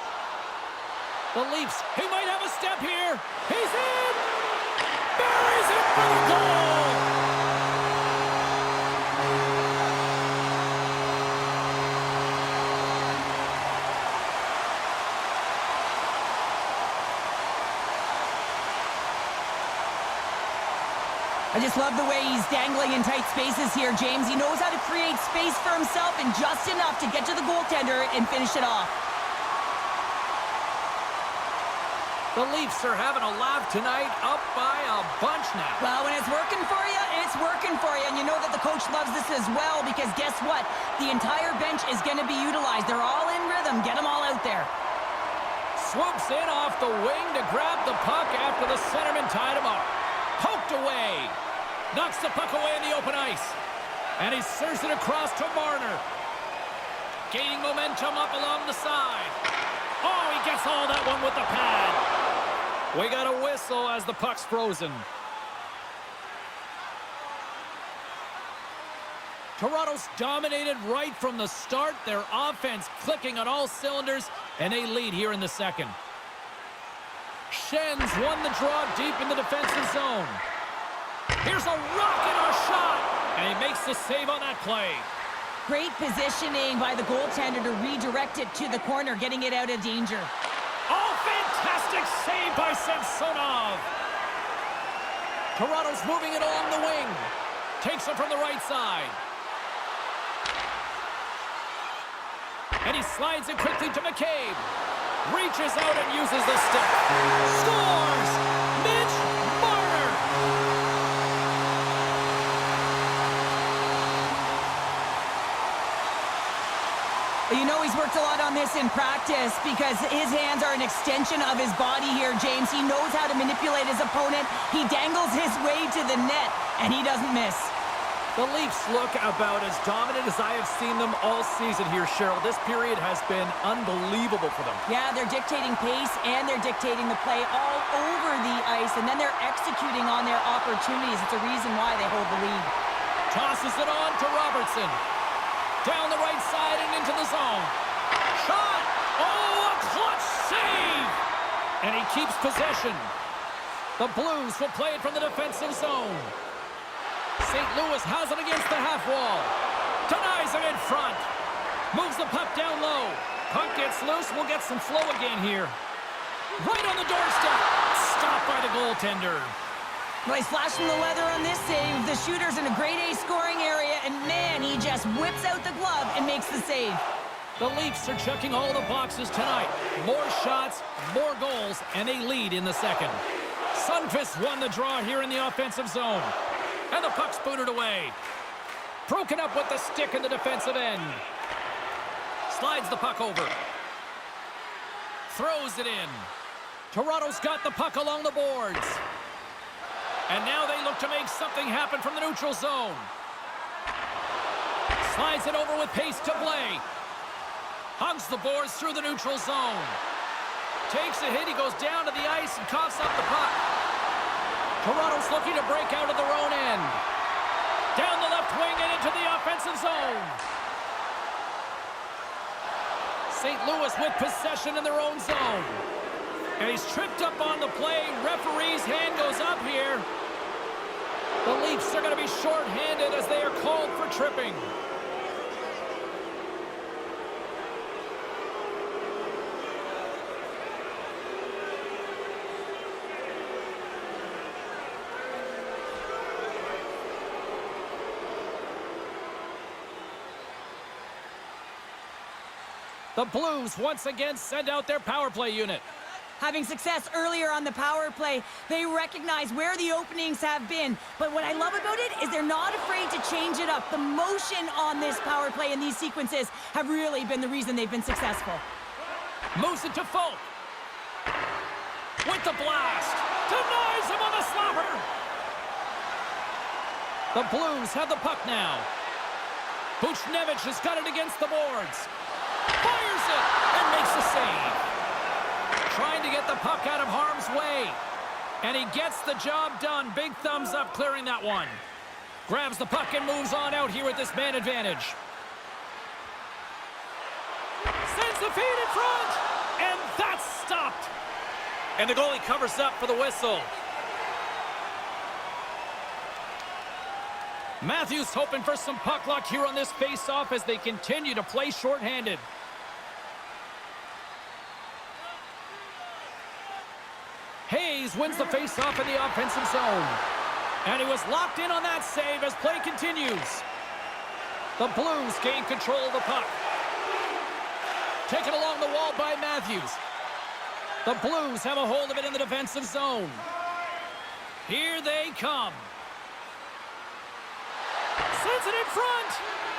The Leafs, he might have a step here. He's in! Buries it for the goal! I just love the way he's dangling in tight spaces here, James. He knows how to create space for himself and just enough to get to the goaltender and finish it off. The Leafs are having a laugh tonight, up by a bunch now. Well, when it's working for you, it's working for you. And you know that the coach loves this as well because guess what? The entire bench is going to be utilized. They're all in rhythm. Get them all out there. Swoops in off the wing to grab the puck after the centerman tied him up. Poked away. Knocks the puck away in the open ice. And he serves it across to Marner. Gaining momentum up along the side. Oh, he gets all that one with the pad. We got a whistle as the puck's frozen. Toronto's dominated right from the start. Their offense clicking on all cylinders, and they lead here in the second. Schenns won the draw deep in the defensive zone. Here's a rocket of a shot, and he makes the save on that play. Great positioning by the goaltender to redirect it to the corner, getting it out of danger. Oh, fantastic save by Samsonov. Toronto's moving it along the wing. Takes it from the right side. And he slides it quickly to McCabe. Reaches out and uses the stick. Scores! Mitch Marner! You know he's worked a lot on this in practice because his hands are an extension of his body here, James. He knows how to manipulate his opponent. He dangles his way to the net, and he doesn't miss. The Leafs look about as dominant as I have seen them all season here, Cheryl. This period has been unbelievable for them. Yeah, they're dictating pace, and they're dictating the play all over the ice, and then they're executing on their opportunities. It's a reason why they hold the lead. Tosses it on to Robertson. Down the right side and into the zone. Shot! Oh, a clutch save! And he keeps possession. The Blues will play it from the defensive zone. St. Louis has it against the half wall. Denies it in front. Moves the puck down low. Puck gets loose. We'll get some flow again here. Right on the doorstep. Stopped by the goaltender. Nice flash from the leather on this save. The shooter's in a grade A scoring area, and man, he just whips out the glove and makes the save. The Leafs are checking all the boxes tonight. More shots, more goals, and they lead in the second. Sundqvist won the draw here in the offensive zone. And the puck's booted away. Broken up with the stick in the defensive end. Slides the puck over. Throws it in. Toronto's got the puck along the boards. And now they look to make something happen from the neutral zone. Slides it over with pace to Blais. Hugs the boards through the neutral zone. Takes a hit. He goes down to the ice and coughs up the puck. Toronto's looking to break out of their own end. Down the left wing and into the offensive zone. St. Louis with possession in their own zone. And he's tripped up on the play. Referee's hand goes up here. The Leafs are going to be short-handed as they are called for tripping. The Blues once again send out their power play unit. Having success earlier on the power play, they recognize where the openings have been. But what I love about it is they're not afraid to change it up. The motion on this power play and these sequences have really been the reason they've been successful. Moves it to Folk. With the blast. Denies him on the slapper. The Blues have the puck now. Buchnevich has got it against the boards. Fires it and makes the save. Trying to get the puck out of harm's way. And he gets the job done. Big thumbs up clearing that one. Grabs the puck and moves on out here with this man advantage. Sends the feed in front. And that's stopped. And the goalie covers up for the whistle. Matthews hoping for some puck luck here on this face-off as they continue to play shorthanded. Hayes wins the face-off in the offensive zone. And he was locked in on that save as play continues. The Blues gain control of the puck. Taken along the wall by Matthews. The Blues have a hold of it in the defensive zone. Here they come. Sends it in front.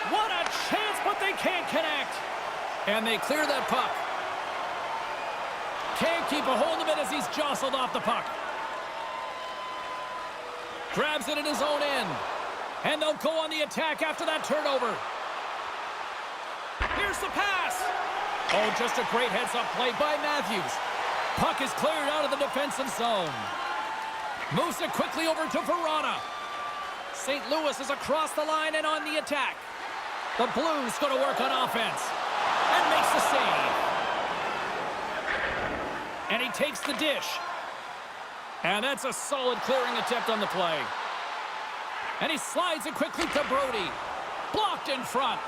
What a chance, but they can't connect. And they clear that puck. Can't keep a hold of it as he's jostled off the puck. Grabs it in his own end. And they'll go on the attack after that turnover. Here's the pass. Oh, just a great heads-up play by Matthews. Puck is cleared out of the defensive zone. Moves it quickly over to Verona. St. Louis is across the line and on the attack. The Blues go to work on offense. And makes the save. And he takes the dish. And that's a solid clearing attempt on the play. And he slides it quickly to Brody. Blocked in front.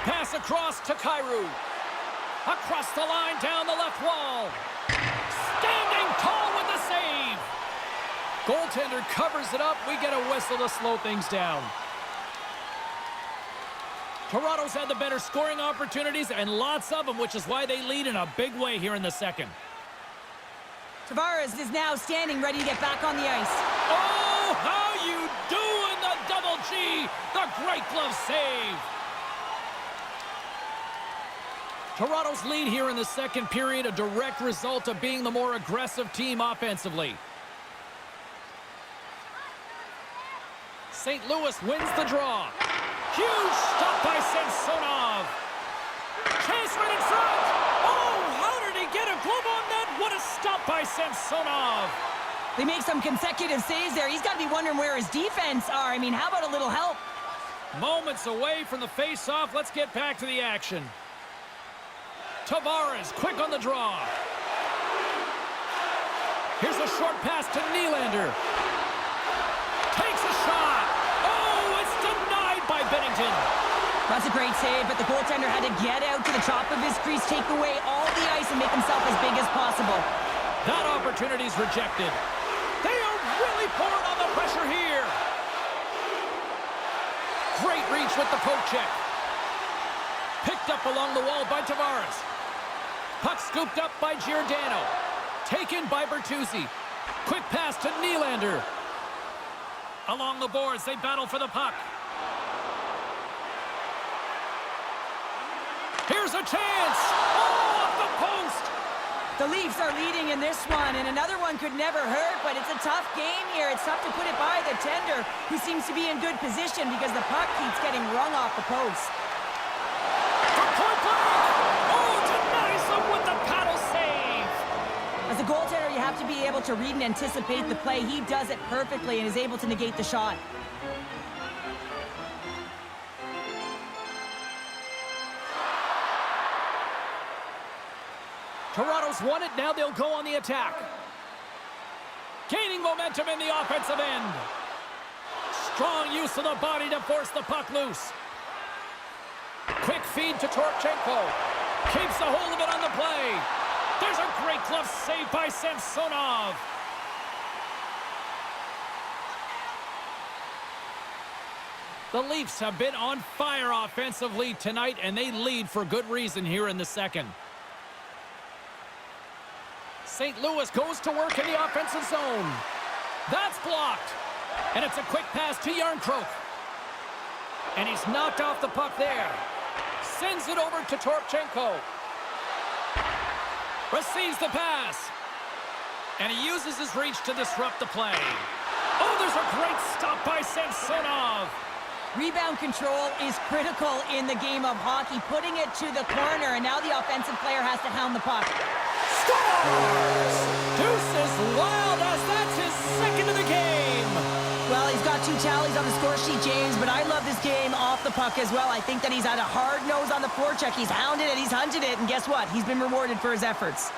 Pass across to Kyrou. Across the line, down the left wall. Standing tall with the save. Goaltender covers it up. We get a whistle to slow things down. Toronto's had the better scoring opportunities and lots of them, which is why they lead in a big way here in the second. Tavares is now standing ready to get back on the ice. Oh, how you doing, the double G, the great glove save. Toronto's lead here in the second period, a direct result of being the more aggressive team offensively. St. Louis wins the draw. Huge stop by Samsonov. Chase right in front. Oh, how did he get a glove on that? What a stop by Samsonov. They make some consecutive saves there. He's got to be wondering where his defense are. I mean, how about a little help? Moments away from the face-off. Let's get back to the action. Tavares, quick on the draw. Here's a short pass to Nylander. Takes a shot. Oh, it's denied by Bennington. That's a great save, but the goaltender had to get out to the top of his crease, take away all the ice, and make himself as big as possible. That opportunity's rejected. They are really pouring on the pressure here. Great reach with the poke check. Picked up along the wall by Tavares. Puck scooped up by Giordano. Taken by Bertuzzi. Quick pass to Nylander. Along the boards, they battle for the puck. Here's a chance! Oh, off the post! The Leafs are leading in this one, and another one could never hurt, but it's a tough game here. It's tough to put it by the tender, who seems to be in good position because the puck keeps getting rung off the post. For point blank! Oh, denies them with the paddle save! As a goaltender, you have to be able to read and anticipate the play. He does it perfectly and is able to negate the shot. Toronto's won it, now they'll go on the attack. Gaining momentum in the offensive end. Strong use of the body to force the puck loose. Quick feed to Torchenko. Keeps a hold of it on the play. There's a great glove save by Samsonov. The Leafs have been on fire offensively tonight, and they lead for good reason here in the second. St. Louis goes to work in the offensive zone. That's blocked. And it's a quick pass to Yarncroke. And he's knocked off the puck there. Sends it over to Torchenko. Receives the pass. And he uses his reach to disrupt the play. Oh, there's a great stop by Samsonov. Rebound control is critical in the game of hockey, putting it to the corner, and now the offensive player has to hound the puck. Scores! Deuces Wild as that's his second of the game. Well, he's got 2 tallies on the score sheet, James, but I love this game off the puck as well. I think that he's had a hard nose on the forecheck. He's hounded it, he's hunted it, and guess what? He's been rewarded for his efforts.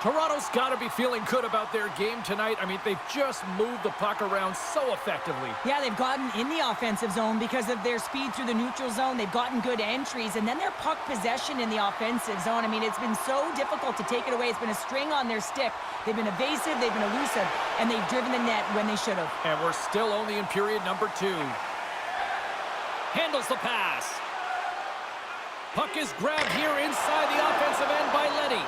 Toronto's got to be feeling good about their game tonight. I mean, they've just moved the puck around so effectively. Yeah, they've gotten in the offensive zone because of their speed through the neutral zone. They've gotten good entries, and then their puck possession in the offensive zone. I mean, it's been so difficult to take it away. It's been a string on their stick. They've been evasive, they've been elusive, and they've driven the net when they should have. And we're still only in period number 2. Handles the pass. Puck is grabbed here inside the offensive end by Letty.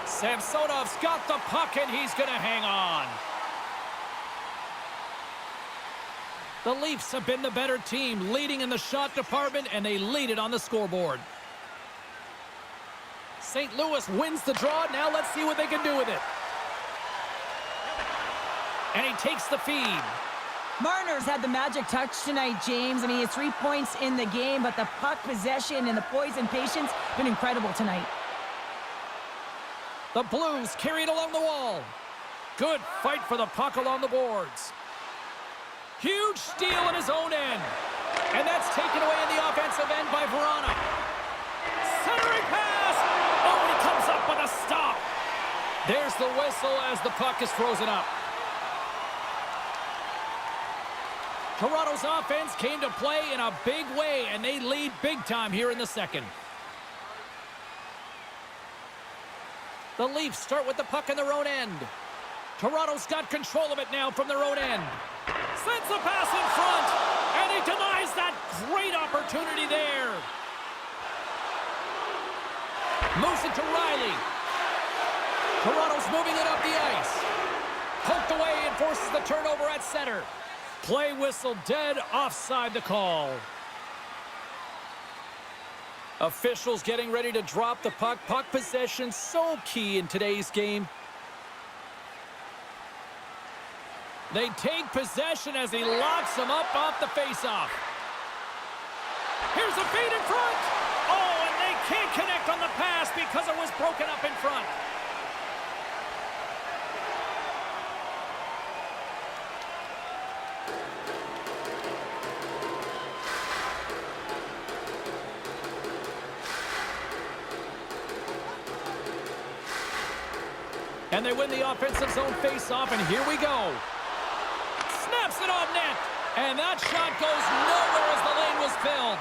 Samsonov's got the puck, and he's going to hang on. The Leafs have been the better team, leading in the shot department, and they lead it on the scoreboard. St. Louis wins the draw. Now let's see what they can do with it. And he takes the feed. Marner's had the magic touch tonight, James. I mean, it's 3 points in the game, but the puck possession and the poise and patience have been incredible tonight. The Blues carry it along the wall. Good fight for the puck along the boards. Huge steal in his own end. And that's taken away in the offensive end by Verona. Centering pass! Oh, he comes up with a stop. There's the whistle as the puck is frozen up. Toronto's offense came to play in a big way, and they lead big time here in the second. The Leafs start with the puck in their own end. Toronto's got control of it now from their own end. Sends the pass in front, and he denies that great opportunity there. Moves it to Riley. Toronto's moving it up the ice. Poked away and forces the turnover at center. Play whistle dead, offside the call. Officials getting ready to drop the puck. Puck possession so key in today's game. They take possession as he locks him up off the faceoff. Here's a feed in front. Oh, and they can't connect on the pass because it was broken up in front. And they win the offensive zone face-off, and here we go. Snaps it on net, and that shot goes nowhere as the lane was filled.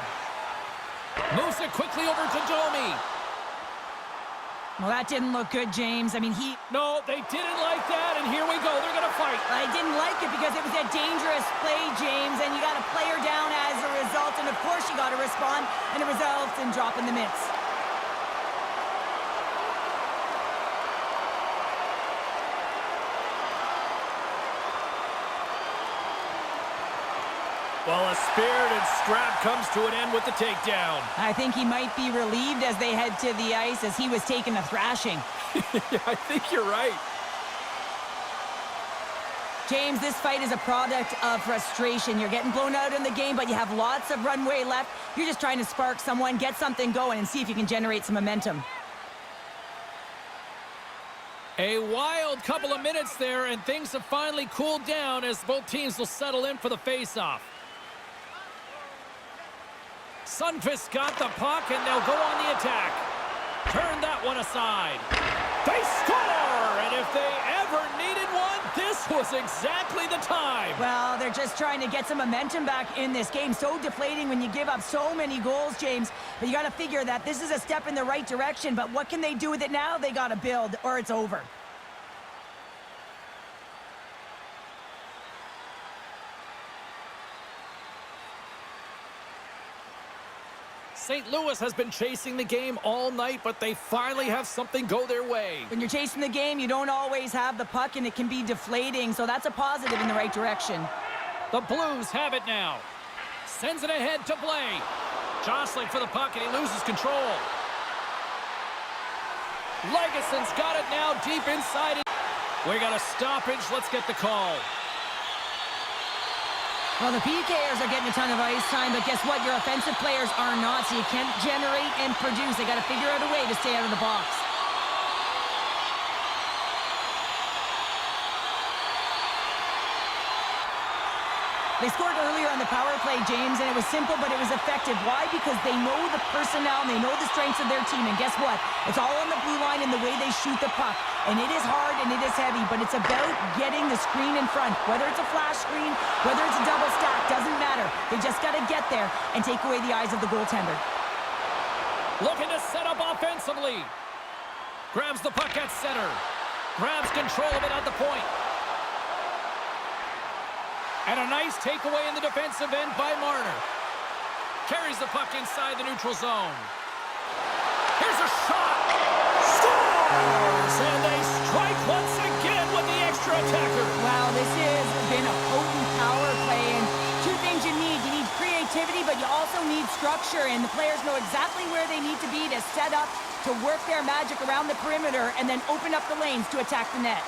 Moves it quickly over to Domi. Well, that didn't look good, James. I mean, No, they didn't like that, and here we go. They're going to fight. I didn't like it because it was a dangerous play, James, and you got a player down as a result, and of course you got to respond, and it results in dropping the mitts. Well, a spirited scrap comes to an end with the takedown. I think he might be relieved as they head to the ice as he was taking a thrashing. Yeah, I think you're right. James, this fight is a product of frustration. You're getting blown out in the game, but you have lots of runway left. You're just trying to spark someone, get something going, and see if you can generate some momentum. A wild couple of minutes there, and things have finally cooled down as both teams will settle in for the face-off. Sundqvist got the puck, and they'll go on the attack. Turn that one aside. They score! And if they ever needed one, this was exactly the time. Well, they're just trying to get some momentum back in this game. So deflating when you give up so many goals, James. But you got to figure that this is a step in the right direction. But what can they do with it now? They got to build, or it's over. St. Louis has been chasing the game all night, but they finally have something go their way. When you're chasing the game, you don't always have the puck, and it can be deflating, so that's a positive in the right direction. The Blues have it now. Sends it ahead to Blais. Jostling for the puck, and he loses control. Legason's got it now deep inside it. We got a stoppage. Let's get the call. Well, the PKers are getting a ton of ice time, but guess what? Your offensive players are not, so you can't generate and produce. They got to figure out a way to stay out of the box. They scored earlier on the power play, James, and it was simple, but it was effective. Why? Because they know the personnel and they know the strengths of their team. And guess what? It's all on the blue line and the way they shoot the puck. And it is hard and it is heavy, but it's about getting the screen in front. Whether it's a flash screen, whether it's a double stack, doesn't matter. They just got to get there and take away the eyes of the goaltender. Looking to set up offensively. Grabs the puck at center. Grabs control of it at the point. And a nice takeaway in the defensive end by Marner. Carries the puck inside the neutral zone. Here's a shot. Scores! And they strike once again with the extra attacker. Wow, this has been a potent power play. And two things you need. You need creativity, but you also need structure. And the players know exactly where they need to be to set up, to work their magic around the perimeter, and then open up the lanes to attack the net.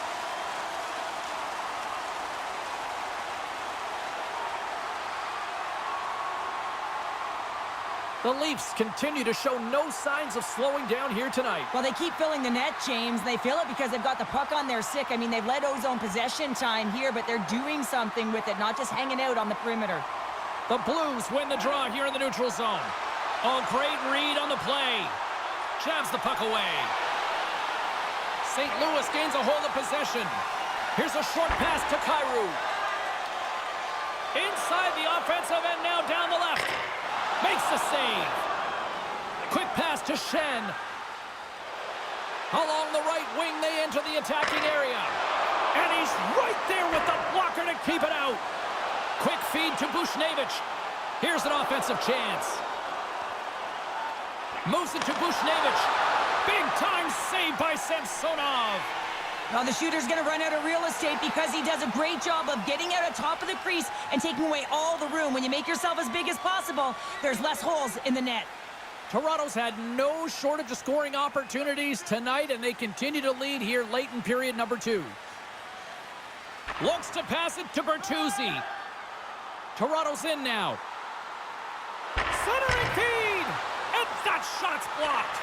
The Leafs continue to show no signs of slowing down here tonight. Well, they keep filling the net, James. They fill it because they've got the puck on their stick. I mean, they've led ozone possession time here, but they're doing something with it, not just hanging out on the perimeter. The Blues win the draw here in the neutral zone. Oh, great read on the play. Jabs the puck away. St. Louis gains a hold of possession. Here's a short pass to Kyrou. Inside the offensive end, now down the left. Makes the save. Quick pass to Shen. Along the right wing, they enter the attacking area. And he's right there with the blocker to keep it out. Quick feed to Bushnevich. Here's an offensive chance. Moves it to Bushnevich. Big time save by Samsonov. Now the shooter's going to run out of real estate because he does a great job of getting out on top of the crease and taking away all the room. When you make yourself as big as possible, there's less holes in the net. Toronto's had no shortage of scoring opportunities tonight, and they continue to lead here late in period number 2. Looks to pass it to Bertuzzi. Toronto's in now. Centering feed! And that shot's blocked.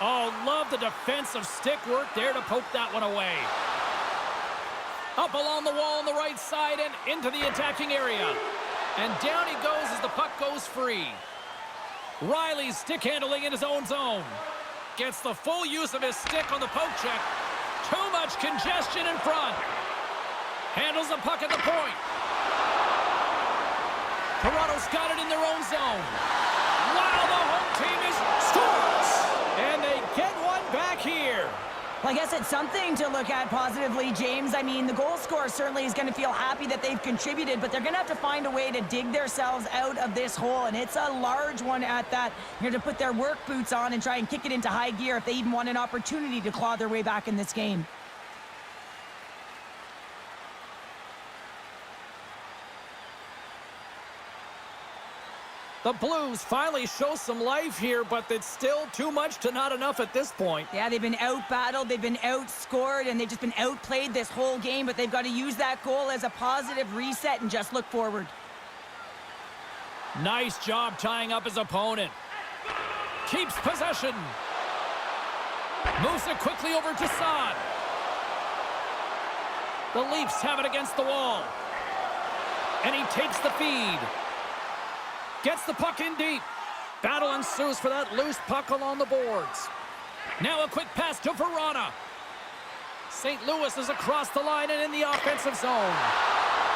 Oh, love the defensive stick work there to poke that one away. Up along the wall on the right side and into the attacking area. And down he goes as the puck goes free. Riley's stick handling in his own zone. Gets the full use of his stick on the poke check. Too much congestion in front. Handles the puck at the point. Toronto's got it in their own zone. Wow, the home team is scores! And they get one back here. Well, I guess it's something to look at positively, James. I mean, the goal scorer certainly is going to feel happy that they've contributed, but they're going to have to find a way to dig themselves out of this hole, and it's a large one at that. They're going to put their work boots on and try and kick it into high gear if they even want an opportunity to claw their way back in this game. The Blues finally show some life here, but it's still too much to not enough at this point. Yeah, they've been out-battled, they've been outscored, and they've just been outplayed this whole game, but they've got to use that goal as a positive reset and just look forward. Nice job tying up his opponent. Keeps possession. Moves it quickly over to Saad. The Leafs have it against the wall. And he takes the feed. Gets the puck in deep. Battle ensues for that loose puck along the boards. Now a quick pass to Verona. St. Louis is across the line and in the offensive zone.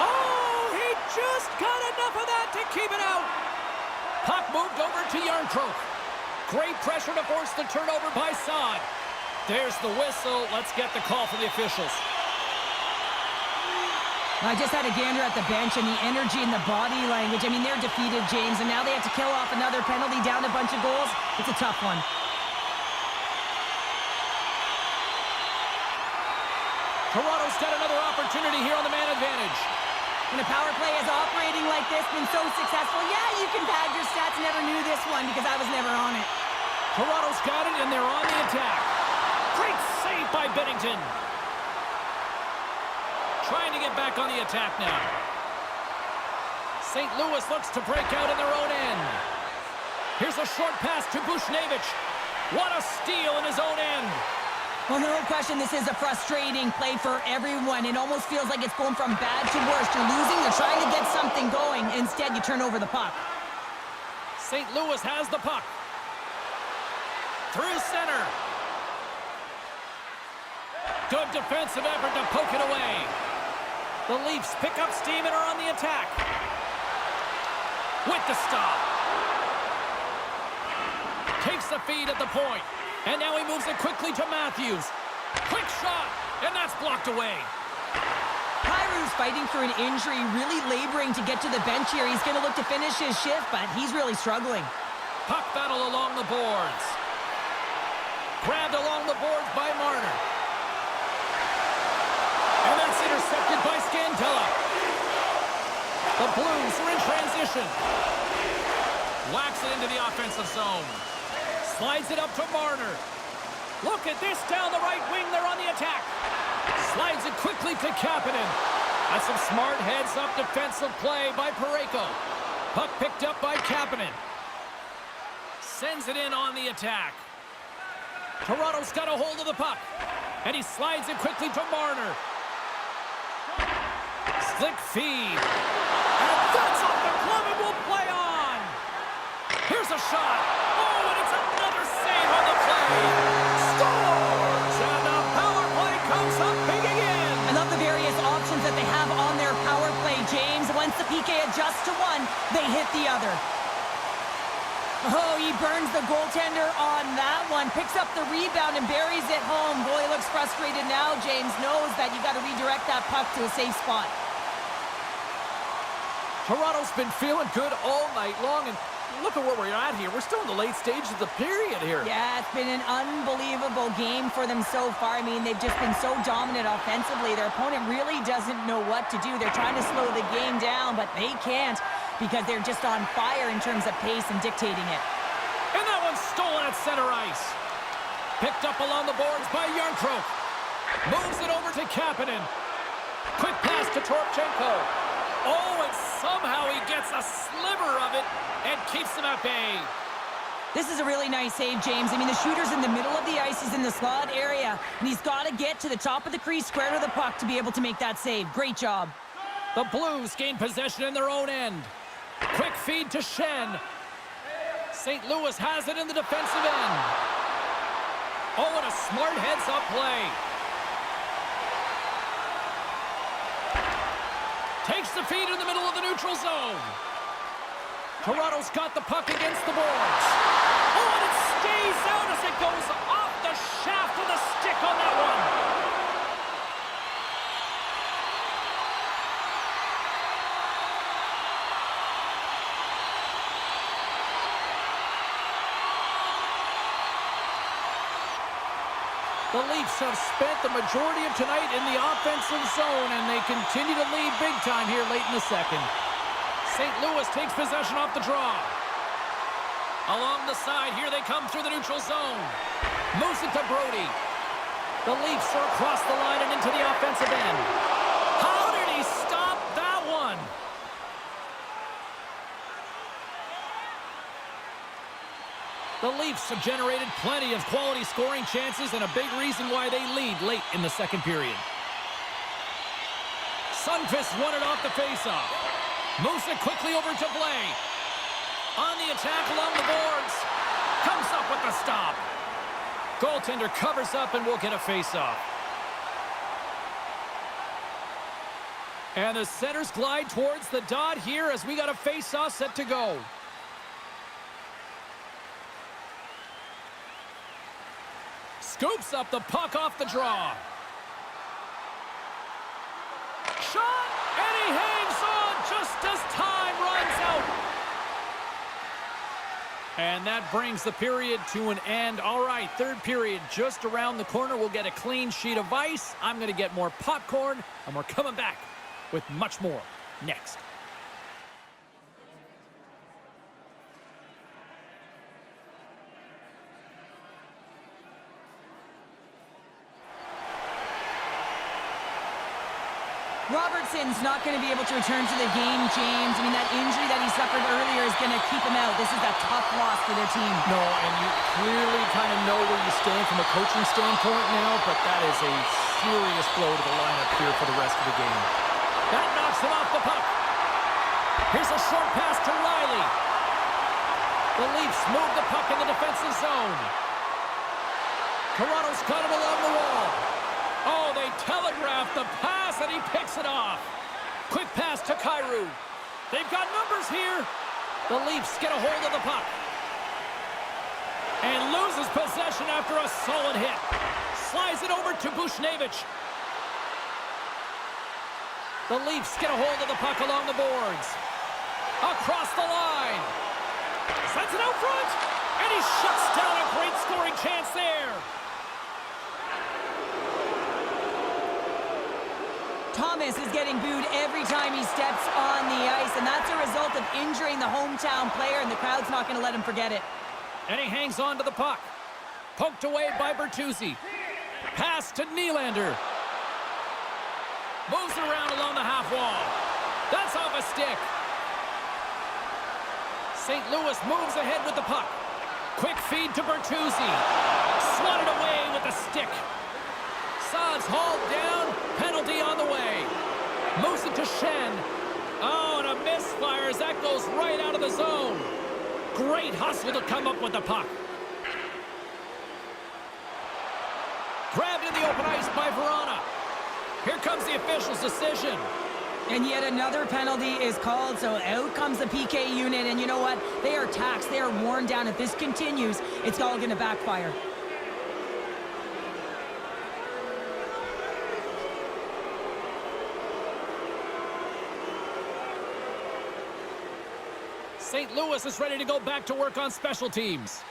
Oh, he just got enough of that to keep it out. Puck moved over to Yarncroke. Great pressure to force the turnover by Saad. There's the whistle. Let's get the call from the officials. I just had a gander at the bench, and the energy and the body language. I mean, they're defeated, James, and now they have to kill off another penalty, down a bunch of goals. It's a tough one. Toronto's got another opportunity here on the man advantage. When a power play is operating like this, been so successful, yeah, you can pad your stats. Never knew this one because I was never on it. Toronto's got it, and they're on the attack. Great save by Bennington. Trying to get back on the attack now. St. Louis looks to break out in their own end. Here's a short pass to Bushnevich. What a steal in his own end. Well, no question, this is a frustrating play for everyone. It almost feels like it's going from bad to worse. You're losing, you're trying to get something going. Instead, you turn over the puck. St. Louis has the puck. Through center. Good defensive effort to poke it away. The Leafs pick up steam and are on the attack. With the stop. Takes the feed at the point. And now he moves it quickly to Matthews. Quick shot, and that's blocked away. Kyrie's fighting through an injury, really laboring to get to the bench here. He's going to look to finish his shift, but he's really struggling. Puck battle along the boards. Grabbed along the boards by Marner. And that's intercepted by Scandella. The Blues are in transition. Whacks it into the offensive zone. Slides it up to Marner. Look at this down the right wing. They're on the attack. Slides it quickly to Kapanen. That's some smart heads-up defensive play by Parayko. Puck picked up by Kapanen. Sends it in on the attack. Toronto's got a hold of the puck. And he slides it quickly to Marner. Slick feed. And that's off the glove and will play on. Here's a shot. Oh, and it's another save on the play. Scores! And the power play comes up big again. I love the various options that they have on their power play, James. Once the PK adjusts to one, they hit the other. Oh, he burns the goaltender on that one. Picks up the rebound and buries it home. Goalie looks frustrated now. James knows that you got to redirect that puck to a safe spot. Toronto's been feeling good all night long, and look at where we're at here. We're still in the late stages of the period here. Yeah, it's been an unbelievable game for them so far. I mean, they've just been so dominant offensively. Their opponent really doesn't know what to do. They're trying to slow the game down, but they can't because they're just on fire in terms of pace and dictating it. And that one's stolen at center ice. Picked up along the boards by Yarncroke. Moves it over to Kapanen. Quick pass to Torpchenko. Oh, and somehow he gets a sliver of it and keeps him at bay. This is a really nice save, James. I mean, the shooter's in the middle of the ice. He's in the slot area, and he's got to get to the top of the crease, square to the puck, to be able to make that save. Great job. The Blues gain possession in their own end. Quick feed to Shen. St. Louis has it in the defensive end. Oh, and a smart heads-up play. Takes the feed in the middle of the neutral zone. Toronto's got the puck against the boards. Oh, and it stays out as it goes off the shaft of the stick on that one. The Leafs have spent the majority of tonight in the offensive zone, and they continue to lead big time here late in the second. St. Louis takes possession off the draw. Along the side, here they come through the neutral zone. Moves it to Brody. The Leafs are across the line and into the offensive end. How did he stop that one? The Leafs have generated plenty of quality scoring chances and a big reason why they lead late in the second period. Sundqvist won it off the faceoff. Moves it quickly over to Blay. On the attack along the boards. Comes up with the stop. Goaltender covers up and will get a faceoff. And the centers glide towards the dot here as we got a faceoff set to go. Scoops up the puck off the draw. Shot, and he hangs on just as time runs out. And that brings the period to an end. All right, third period just around the corner. We'll get a clean sheet of ice. I'm going to get more popcorn, and we're coming back with much more next. Robertson's not going to be able to return to the game, James. I mean, that injury that he suffered earlier is going to keep him out. This is a tough loss for their team. No, and you clearly kind of know where you stand from a coaching standpoint now, but that is a serious blow to the lineup here for the rest of the game. That knocks him off the puck. Here's a short pass to Riley. The Leafs move the puck in the defensive zone. Toronto's got it along the wall. Oh, they telegraph the pass, and he picks it off. Quick pass to Kyrou. They've got numbers here. The Leafs get a hold of the puck. And loses possession after a solid hit. Slides it over to Buchnevich. The Leafs get a hold of the puck along the boards. Across the line. Sends it out front. And he shuts down a great scoring chance there. Thomas is getting booed every time he steps on the ice, and that's a result of injuring the hometown player, and the crowd's not going to let him forget it. And he hangs on to the puck. Poked away by Bertuzzi. Pass to Nylander. Moves it around along the half wall. That's off a stick. St. Louis moves ahead with the puck. Quick feed to Bertuzzi. Swatted away with the stick. Saad's hauled down. Penalty on the way. Moves it to Shen. Oh, and a misfire as that goes right out of the zone. Great hustle to come up with the puck. Grabbed in the open ice by Verona. Here comes the official's decision. And yet another penalty is called, so out comes the PK unit. And you know what? They are taxed. They are worn down. If this continues, it's all going to backfire. St. Louis is ready to go back to work on special teams.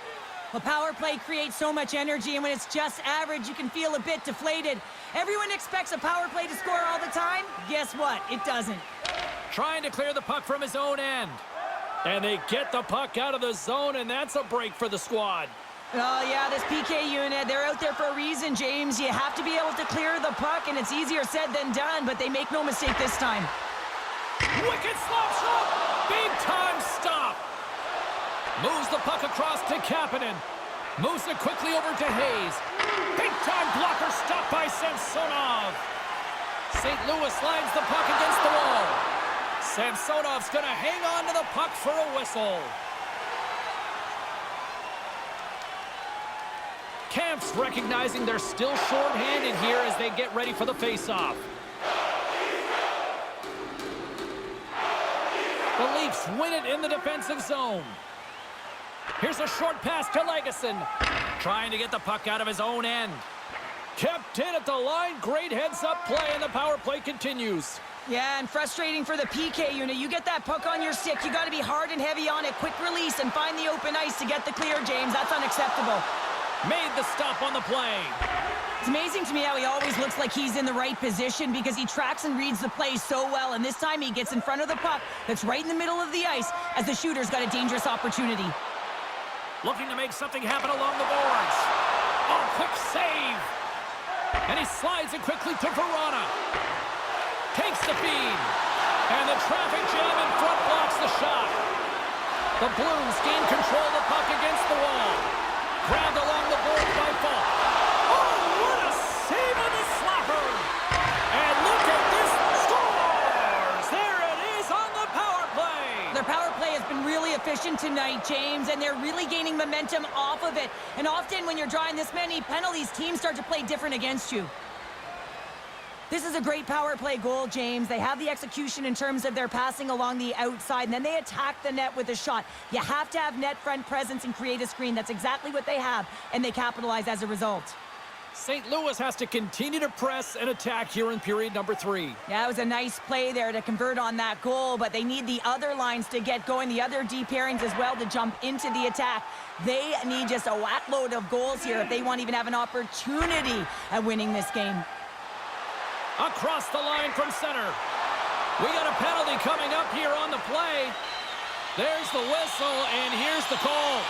The power play creates so much energy, and when it's just average, you can feel a bit deflated. Everyone expects a power play to score all the time. Guess what? It doesn't. Trying to clear the puck from his own end. And they get the puck out of the zone, and that's a break for the squad. Oh, yeah, this PK unit, they're out there for a reason, James. You have to be able to clear the puck, and it's easier said than done, but they make no mistake this time. Wicked slap shot! Big time stop! Moves the puck across to Kapanen. Moves it quickly over to Hayes. Big time blocker stopped by Samsonov. St. Louis slides the puck against the wall. Samsonov's gonna hang on to the puck for a whistle. Camp's recognizing they're still short-handed here as they get ready for the face-off. The Leafs win it in the defensive zone. Here's a short pass to Legason. Trying to get the puck out of his own end. Kept in at the line. Great heads-up play, and the power play continues. Yeah, and frustrating for the PK unit. You get that puck on your stick, you got to be hard and heavy on it. Quick release and find the open ice to get the clear, James. That's unacceptable. Made the stop on the play. It's amazing to me how he always looks like he's in the right position because he tracks and reads the play so well, and this time he gets in front of the puck that's right in the middle of the ice as the shooter's got a dangerous opportunity. Looking to make something happen along the boards. Oh, quick save. And he slides it quickly to Verona. Takes the feed. And the traffic jam in front blocks the shot. The Blues gain control of the puck against the wall. Grabbed along the boards by Falk. Oh, what a save on the slapper. And look at this. Scores! There it is on the power play. Their power play has been really efficient tonight, James, and they're really gaining momentum off of it. And often when you're drawing this many penalties, teams start to play different against you. This is a great power play goal, James. They have the execution in terms of their passing along the outside, and then they attack the net with a shot. You have to have net front presence and create a screen. That's exactly what they have, and they capitalize as a result. St. Louis has to continue to press and attack here in period number 3. Yeah, it was a nice play there to convert on that goal, but they need the other lines to get going, the other D pairings as well to jump into the attack. They need just a whack load of goals here if they want to even have an opportunity at winning this game. Across the line from center. We got a penalty coming up here on the play. There's the whistle, and here's the call.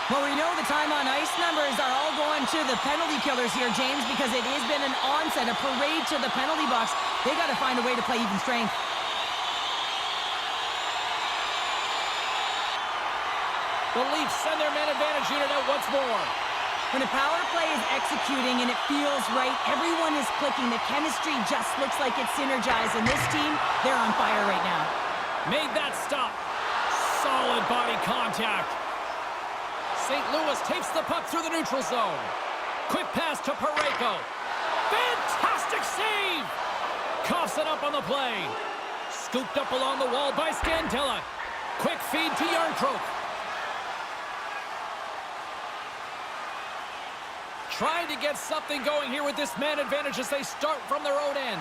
Well, we know the time on ice numbers are all going to the penalty killers here, James, because it has been an onset, a parade to the penalty box. They got to find a way to play even strength. The Leafs send their man advantage unit out once more. When a power play is executing and it feels right, everyone is clicking. The chemistry just looks like it's synergized, and this team, they're on fire right now. Made that stop. Solid body contact. St. Louis takes the puck through the neutral zone. Quick pass to Parayko. Fantastic save! Coughs it up on the play. Scooped up along the wall by Scandella. Quick feed to Yarncroke. Trying to get something going here with this man advantage as they start from their own end.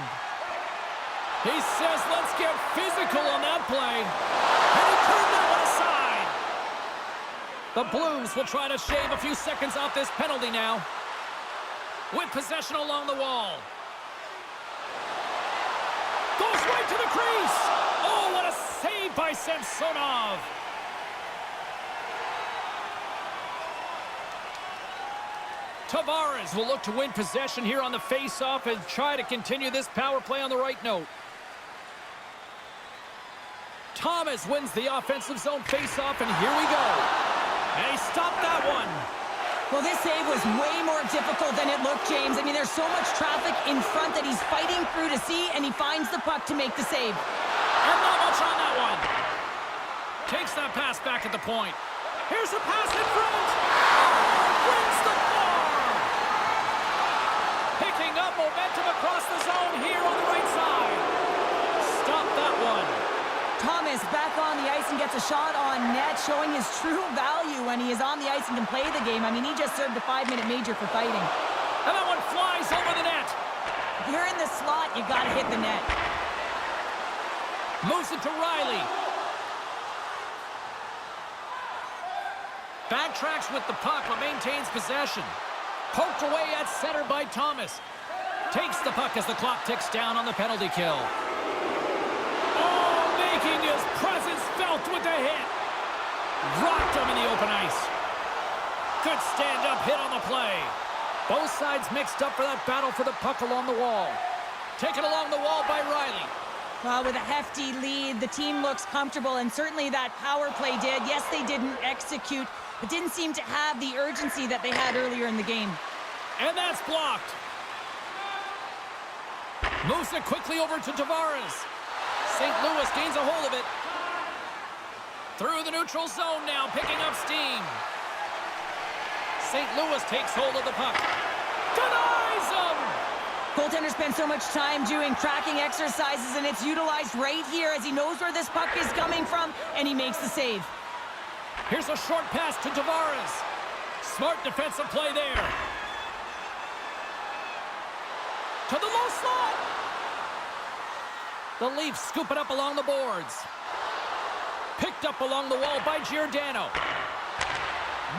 He says, let's get physical on that play. And he turned that one aside. The Blues will try to shave a few seconds off this penalty now. With possession along the wall. Goes right to the crease. Oh, what a save by Samsonov. Tavares will look to win possession here on the face-off and try to continue this power play on the right note. Thomas wins the offensive zone face-off, and here we go. And he stopped that one. Well, this save was way more difficult than it looked, James. I mean, there's so much traffic in front that he's fighting through to see, and he finds the puck to make the save. And not much on that one. Takes that pass back at the point. Here's a pass in front. Wins the bar. Picking up momentum across the zone here on the right side. Stop that one. Thomas back on the ice and gets a shot on net, showing his true value when he is on the ice and can play the game. I mean, he just served a 5-minute major for fighting. And that one flies over the net. If you're in the slot, you got to hit the net. Moves it to Riley. Backtracks with the puck, but maintains possession. Poked away at center by Thomas. Takes the puck as the clock ticks down on the penalty kill. Making his presence felt with the hit. Rocked him in the open ice. Good stand-up hit on the play. Both sides mixed up for that battle for the puck along the wall. Taken along the wall by Riley. Well, with a hefty lead, the team looks comfortable, and certainly that power play did. Yes, they didn't execute, but didn't seem to have the urgency that they had earlier in the game. And that's blocked. Moves it quickly over to Tavares. St. Louis gains a hold of it. Through the neutral zone now, picking up steam. St. Louis takes hold of the puck. Denies him! Goaltender spends so much time doing tracking exercises, and it's utilized right here as he knows where this puck is coming from, and he makes the save. Here's a short pass to Tavares. Smart defensive play there. To the low slot. The Leafs scoop it up along the boards. Picked up along the wall by Giordano.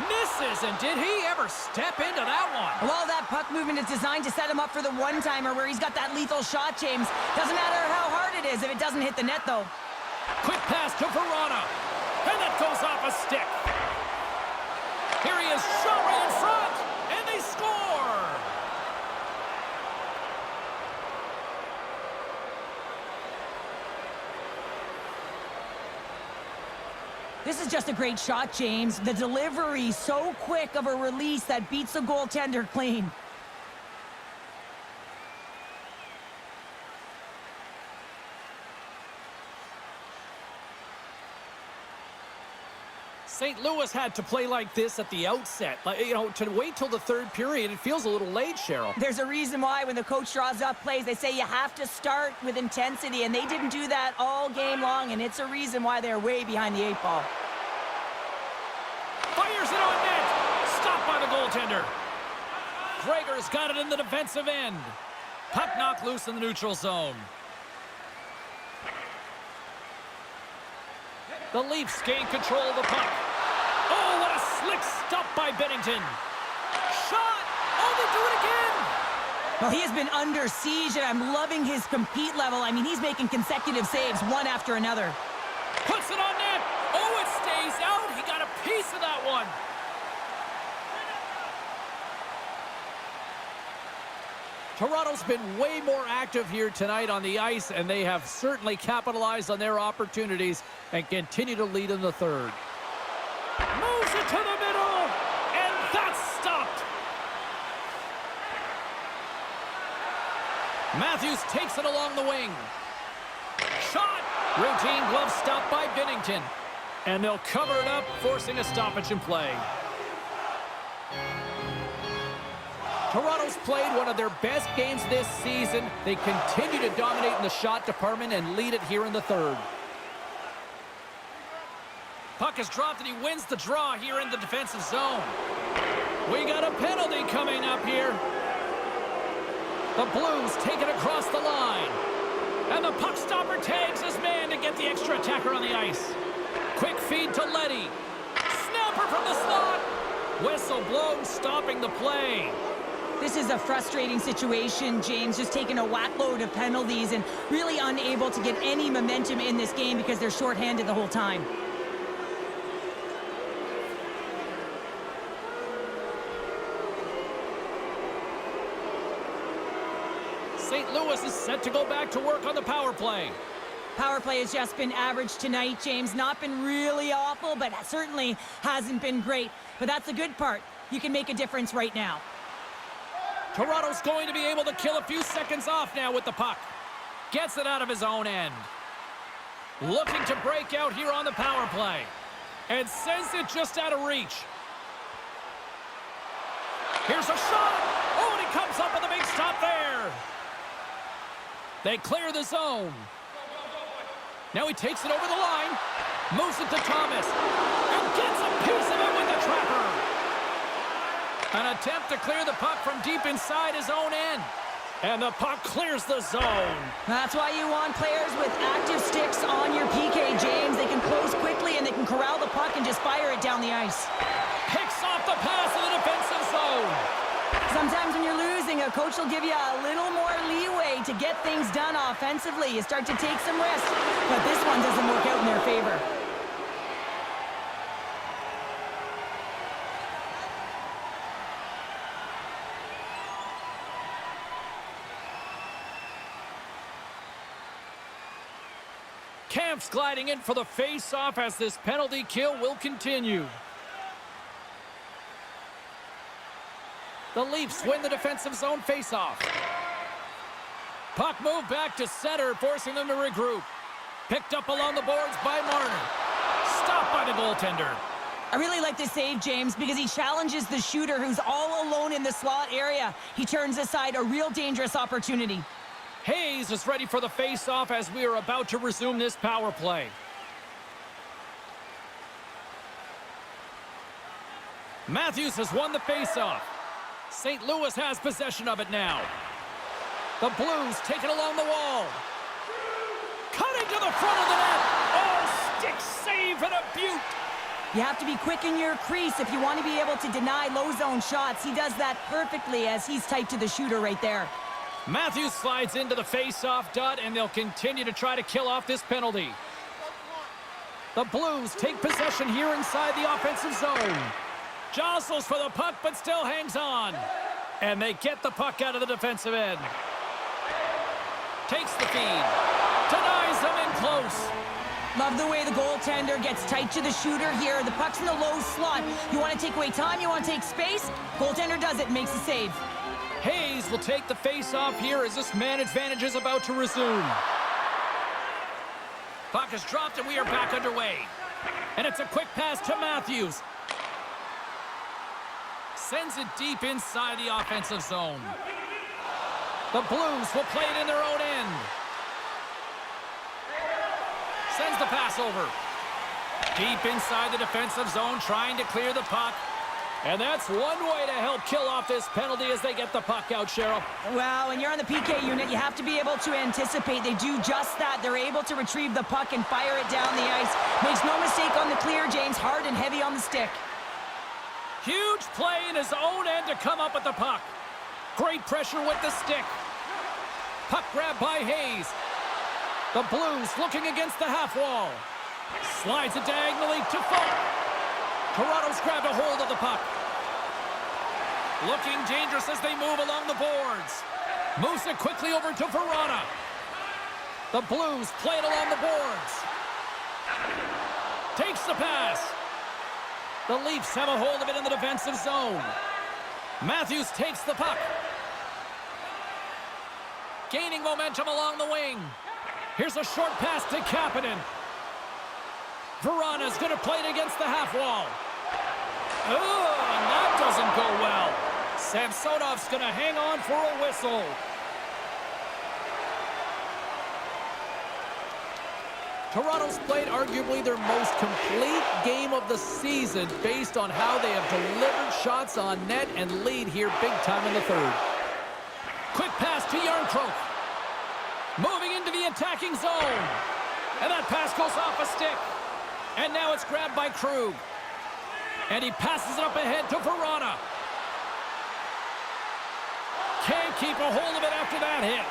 Misses, and did he ever step into that one? Well, that puck movement is designed to set him up for the one-timer where he's got that lethal shot, James. Doesn't matter how hard it is if it doesn't hit the net, though. Quick pass to Verona. And that goes off a stick. Here he is, shot right in front. And they score. This is just a great shot, James. The delivery so quick of a release that beats the goaltender clean. St. Louis had to play like this at the outset. To wait till the third period, it feels a little late, Cheryl. There's a reason why when the coach draws up plays, they say you have to start with intensity, and they didn't do that all game long, and it's a reason why they're way behind the 8 ball. Fires it on net. Stopped by the goaltender. Gregor's got it in the defensive end. Puck knocked loose in the neutral zone. The Leafs gain control of the puck. Oh, what a slick stop by Bennington. Shot! Oh, they do it again! Well, he has been under siege, and I'm loving his compete level. I mean, he's making consecutive saves, one after another. Puts it on net. Oh, it stays out. He got a piece of that one. Toronto's been way more active here tonight on the ice, and they have certainly capitalized on their opportunities and continue to lead in the third. Moves it to the middle, and that's stopped. Matthews takes it along the wing. Shot! Routine glove stop by Binnington. And they'll cover it up, forcing a stoppage in play. Toronto's played one of their best games this season. They continue to dominate in the shot department and lead it here in the third. Puck is dropped and he wins the draw here in the defensive zone. We got a penalty coming up here. The Blues take it across the line. And the puck stopper tags his man to get the extra attacker on the ice. Quick feed to Leddy. Snapper from the slot. Whistle blown, stopping the play. This is a frustrating situation, James, just taking a whack load of penalties and really unable to get any momentum in this game because they're shorthanded the whole time. St. Louis is set to go back to work on the power play. Power play has just been average tonight, James. Not been really awful, but certainly hasn't been great. But that's the good part. You can make a difference right now. Toronto's going to be able to kill a few seconds off now with the puck. Gets it out of his own end. Looking to break out here on the power play. And sends it just out of reach. Here's a shot. Oh, and he comes up with a big stop there. They clear the zone. Now he takes it over the line. Moves it to Thomas. And gets a piece of it with the trapper. An attempt to clear the puck from deep inside his own end. And the puck clears the zone. That's why you want players with active sticks on your PK, James. They can close quickly and they can corral the puck and just fire it down the ice. Picks off the pass in the defensive zone. Sometimes when you're losing, a coach will give you a little more leeway to get things done offensively. You start to take some risks, but this one doesn't work out in their favor. Camp's gliding in for the face-off as this penalty kill will continue. The Leafs win the defensive zone face-off. Puck moved back to center, forcing them to regroup. Picked up along the boards by Marner. Stopped by the goaltender. I really like this save, James, because he challenges the shooter who's all alone in the slot area. He turns aside a real dangerous opportunity. Hayes is ready for the face-off as we are about to resume this power play. Matthews has won the face-off. St. Louis has possession of it now. The Blues take it along the wall. Cutting to the front of the net. Oh, stick save and a beaut. You have to be quick in your crease if you want to be able to deny low zone shots. He does that perfectly as he's tight to the shooter right there. Matthews slides into the face-off dot, and they'll continue to try to kill off this penalty. The Blues take possession here inside the offensive zone. Jostles for the puck, but still hangs on. And they get the puck out of the defensive end. Takes the feed. Denies them in close. Love the way the goaltender gets tight to the shooter here. The puck's in the low slot. You want to take away time, you want to take space. Goaltender does it and makes a save. Hayes will take the face-off here as this man advantage is about to resume. Puck is dropped and we are back underway. And it's a quick pass to Matthews. Sends it deep inside the offensive zone. The Blues will play it in their own end. Sends the pass over. Deep inside the defensive zone, trying to clear the puck. And that's one way to help kill off this penalty as they get the puck out, Cheryl. Well, when you're on the PK unit, you have to be able to anticipate. They do just that. They're able to retrieve the puck and fire it down the ice. Makes no mistake on the clear, James. Hard and heavy on the stick. Huge play in his own end to come up with the puck. Great pressure with the stick. Puck grab by Hayes. The Blues looking against the half wall. Slides it diagonally to Falk. Toronto's grabbed a hold of the puck. Looking dangerous as they move along the boards. Moves it quickly over to Verona. The Blues play it along the boards. Takes the pass. The Leafs have a hold of it in the defensive zone. Matthews takes the puck. Gaining momentum along the wing. Here's a short pass to Kapanen. Verona's going to play it against the half wall. Oh, and that doesn't go well. Samsonov's going to hang on for a whistle. Toronto's played arguably their most complete game of the season based on how they have delivered shots on net and lead here big time in the third. Quick pass to Järnkrok. Moving into the attacking zone. And that pass goes off a stick. And now it's grabbed by Krug. And he passes it up ahead to Verona. Can't keep a hold of it after that hit.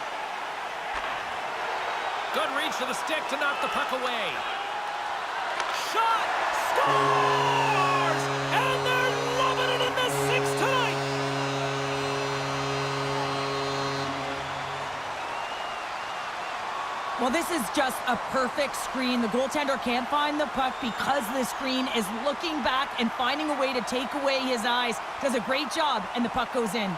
Good reach to the stick to knock the puck away. Shot! Scores! And they're loving it in the sixth tonight! Well, this is just a perfect screen. The goaltender can't find the puck because the screen is looking back and finding a way to take away his eyes. Does a great job, and the puck goes in.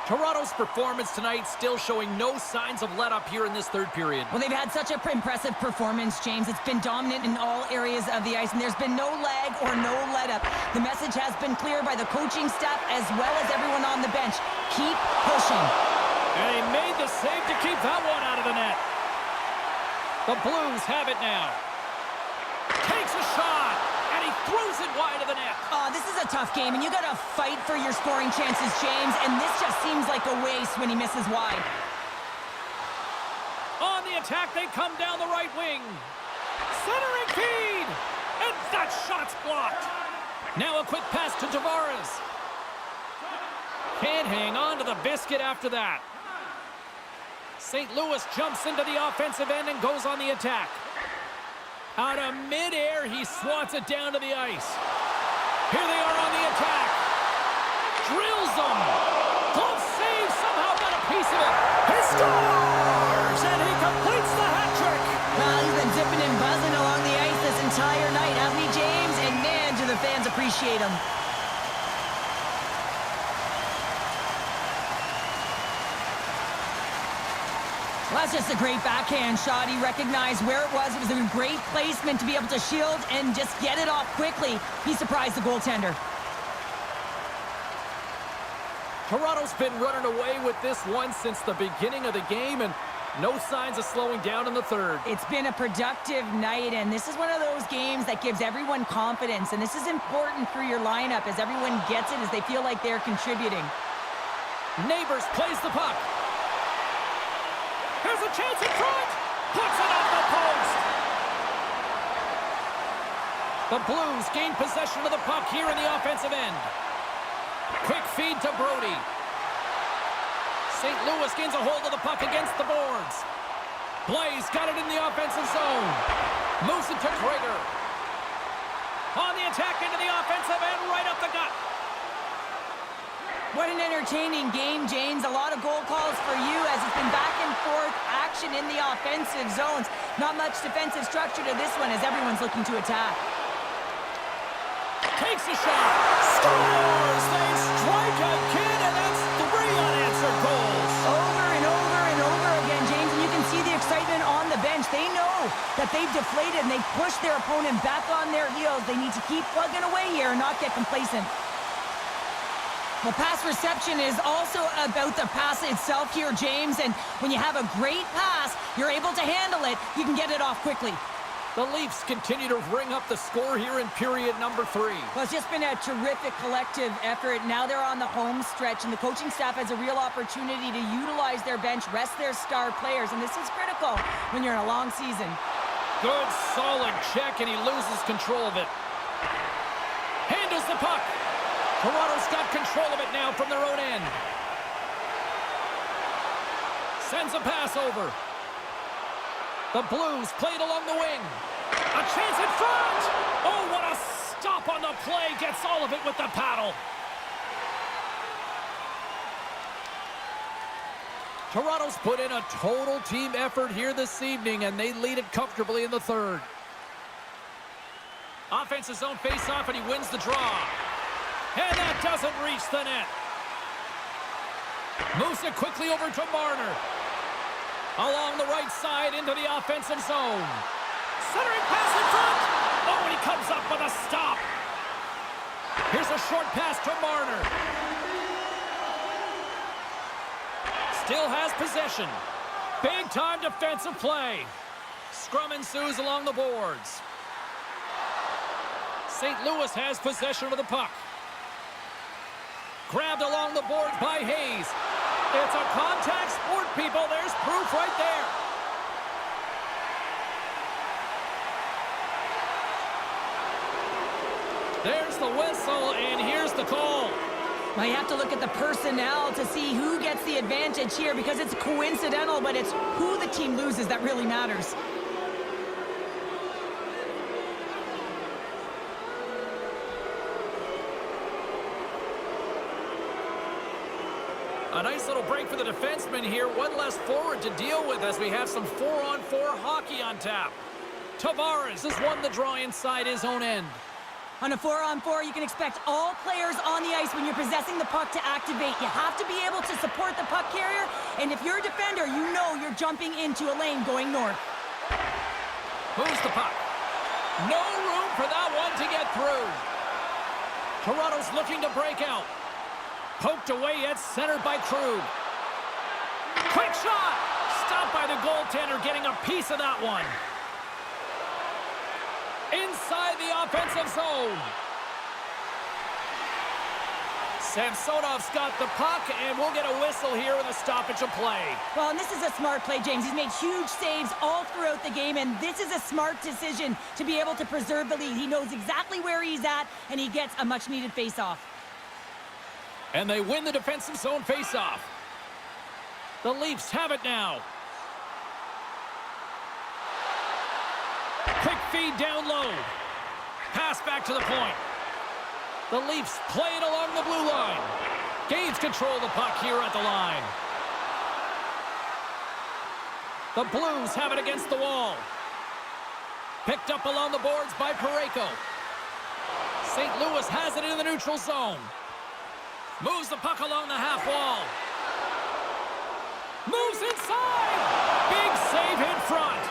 Toronto's performance tonight still showing no signs of let-up here in this third period. Well, they've had such an impressive performance, James. It's been dominant in all areas of the ice, and there's been no lag or no let-up. The message has been clear by the coaching staff as well as everyone on the bench. Keep pushing. And he made the save to keep that one out of the net. The Blues have it now. Takes a shot, and he throws it wide of the net. This is a tough game, and you got to fight for your scoring chances, James, and this just seems like a waste when he misses wide. On the attack, they come down the right wing. Centering feed, and that shot's blocked. Now a quick pass to Tavares. Can't hang on to the biscuit after that. St. Louis jumps into the offensive end and goes on the attack. Out of midair, he swats it down to the ice. Here they are on the attack. Drills them. Glove save, somehow got a piece of it. He scores! And he completes the hat trick. Well, he's been zipping and buzzing along the ice this entire night, hasn't he, James? And man, do the fans appreciate him. Well, that's just a great backhand shot. He recognized where it was. It was a great placement to be able to shield and just get it off quickly. He surprised the goaltender. Toronto's been running away with this one since the beginning of the game, and no signs of slowing down in the third. It's been a productive night, and this is one of those games that gives everyone confidence, and this is important for your lineup as everyone gets it, as they feel like they're contributing. Neighbors plays the puck. Here's a chance in front. Puts it off the post. The Blues gain possession of the puck here in the offensive end. Quick feed to Brody. St. Louis gains a hold of the puck against the boards. Blaze got it in the offensive zone. Moves it to Traeger. On the attack into the offensive end, right up the gut. What an entertaining game, James. A lot of goal calls for you as it's been back and forth action in the offensive zones. Not much defensive structure to this one as everyone's looking to attack. Takes a shot. Scores! They strike again, and that's 3 unanswered goals. Over and over and over again, James, and you can see the excitement on the bench. They know that they've deflated and they've pushed their opponent back on their heels. They need to keep plugging away here and not get complacent. Well, pass reception is also about the pass itself here, James, and when you have a great pass, you're able to handle it, you can get it off quickly. The Leafs continue to ring up the score here in period number 3. Well, it's just been a terrific collective effort. Now they're on the home stretch, and the coaching staff has a real opportunity to utilize their bench, rest their star players, and this is critical when you're in a long season. Good, solid check, and he loses control of it. Handles the puck. Toronto's got control of it now from their own end. Sends a pass over. The Blues played along the wing. A chance in front! Oh, what a stop on the play. Gets all of it with the paddle. Toronto's put in a total team effort here this evening, and they lead it comfortably in the third. Offensive zone face-off, and he wins the draw. And that doesn't reach the net. Moves it quickly over to Marner. Along the right side into the offensive zone. Centering pass in front. Oh, and he comes up with a stop. Here's a short pass to Marner. Still has possession. Big-time defensive play. Scrum ensues along the boards. St. Louis has possession of the puck. Grabbed along the boards by Hayes. It's a contact sport, people. There's proof right there. There's the whistle, and here's the call. Well, you have to look at the personnel to see who gets the advantage here, because it's coincidental, but it's who the team loses that really matters. A nice little break for the defenseman here. One less forward to deal with as we have some 4-on-4 hockey on tap. Tavares has won the draw inside his own end. On a 4-on-4, you can expect all players on the ice when you're possessing the puck to activate. You have to be able to support the puck carrier, and if you're a defender, you know you're jumping into a lane going north. Moves the puck. No room for that one to get through. Toronto's looking to break out. Poked away at center by Krug. Quick shot! Stopped by the goaltender, getting a piece of that one. Inside the offensive zone. Samsonov's got the puck, and we'll get a whistle here with a stoppage of play. Well, and this is a smart play, James. He's made huge saves all throughout the game, and this is a smart decision to be able to preserve the lead. He knows exactly where he's at, and he gets a much-needed face-off. And they win the defensive zone face-off. The Leafs have it now. Quick feed down low. Pass back to the point. The Leafs play it along the blue line. Gains control of the puck here at the line. The Blues have it against the wall. Picked up along the boards by Parayko. St. Louis has it in the neutral zone. Moves the puck along the half wall. Moves inside. Big save in front.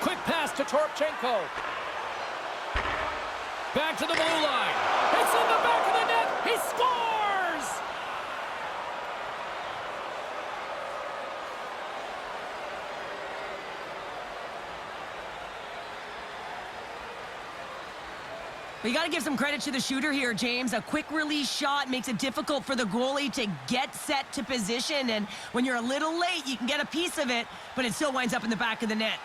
Quick pass to Torchenko. Back to the blue line. It's in the back of the net. He scores! But you got to give some credit to the shooter here, James. A quick release shot makes it difficult for the goalie to get set to position. And when you're a little late, you can get a piece of it, but it still winds up in the back of the net.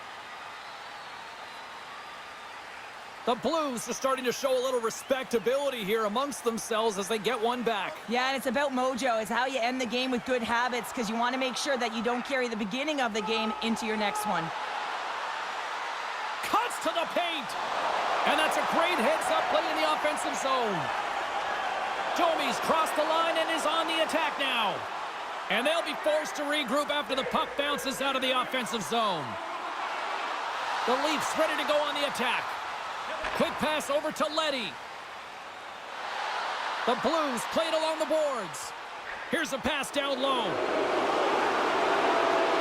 The Blues are starting to show a little respectability here amongst themselves as they get one back. Yeah, and it's about mojo. It's how you end the game with good habits, because you want to make sure that you don't carry the beginning of the game into your next one. Cuts to the paint. And that's a great heads-up play in the offensive zone. Domi's crossed the line and is on the attack now. And they'll be forced to regroup after the puck bounces out of the offensive zone. The Leafs ready to go on the attack. Quick pass over to Leddy. The Blues played along the boards. Here's a pass down low.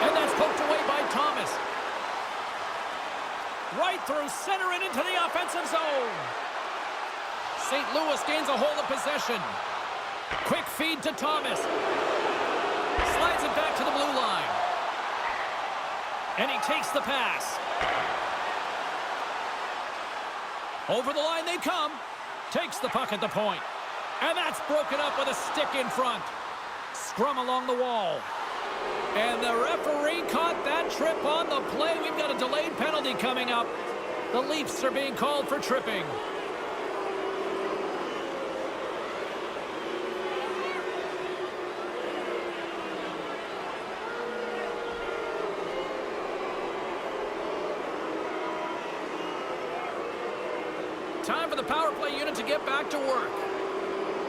And that's poked away by Thomas. Right through center and into the offensive zone. St. Louis gains a hold of possession. Quick feed to Thomas. Slides it back to the blue line. And he takes the pass. Over the line they come. Takes the puck at the point. And that's broken up with a stick in front. Scrum along the wall. And the referee caught that trip on the play. We've got a delayed penalty coming up. The Leafs are being called for tripping. Time for the power play unit to get back to work.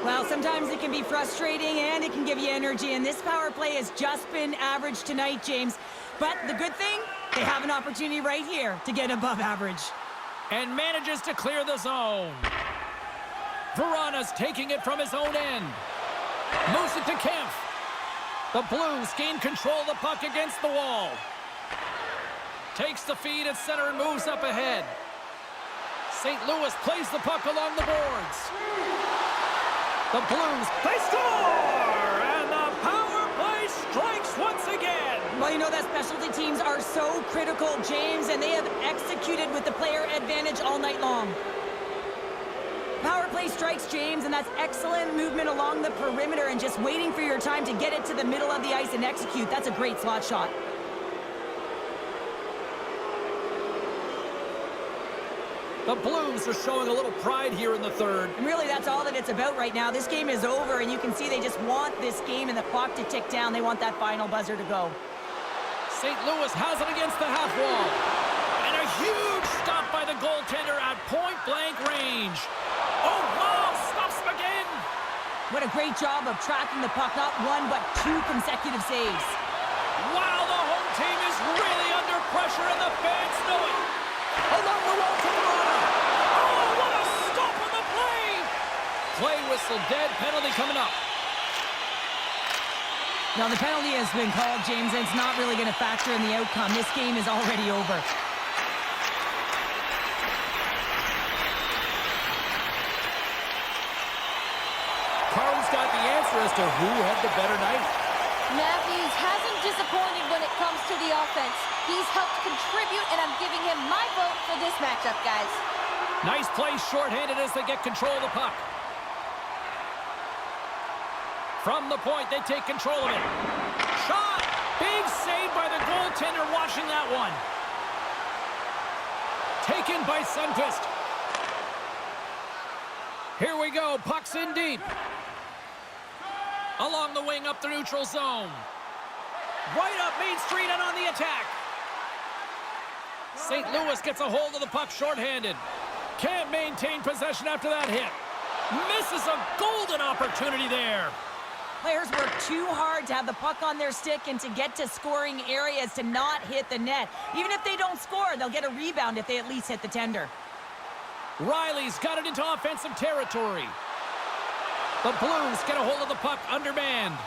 Well, sometimes it can be frustrating and it can give you energy, and this power play has just been average tonight, James. But the good thing, they have an opportunity right here to get above average. And manages to clear the zone. Verana's taking it from his own end. Moves it to Kempf. The Blues gain control of the puck against the wall. Takes the feed at center and moves up ahead. St. Louis plays the puck along the boards. The Blues, they score! And the power play strikes once again. Well, you know that specialty teams are so critical, James, and they have executed with the player advantage all night long. Power play strikes, James, and that's excellent movement along the perimeter and just waiting for your time to get it to the middle of the ice and execute. That's a great slot shot. The Blues are showing a little pride here in the third. And really, that's all that it's about right now. This game is over, and you can see they just want this game and the clock to tick down. They want that final buzzer to go. St. Louis has it against the half wall. And a huge stop by the goaltender at point-blank range. Oh, wow, stops him again. What a great job of tracking the puck. Not one, but two consecutive saves. Wow, the home team is really under pressure, and the fans know it. Along the wall to Verana. Oh, what a stop on the play. Play whistle dead, penalty coming up. Now, the penalty has been called, James, and it's not really going to factor in the outcome. This game is already over. Carl's got the answer as to who had the better night. Matthews hasn't disappointed when it comes to the offense. He's helped contribute, and I'm giving him my vote for this matchup, guys. Nice play shorthanded as they get control of the puck. From the point, they take control of it. Shot! Big save by the goaltender watching that one. Taken by Sundqvist. Here we go, puck's in deep. Along the wing up the neutral zone. Right up Main Street and on the attack. St. Louis gets a hold of the puck shorthanded. Can't maintain possession after that hit. Misses a golden opportunity there. Players work too hard to have the puck on their stick and to get to scoring areas to not hit the net. Even if they don't score, they'll get a rebound if they at least hit the tender. Riley's got it into offensive territory. The Blues get a hold of the puck undermanned.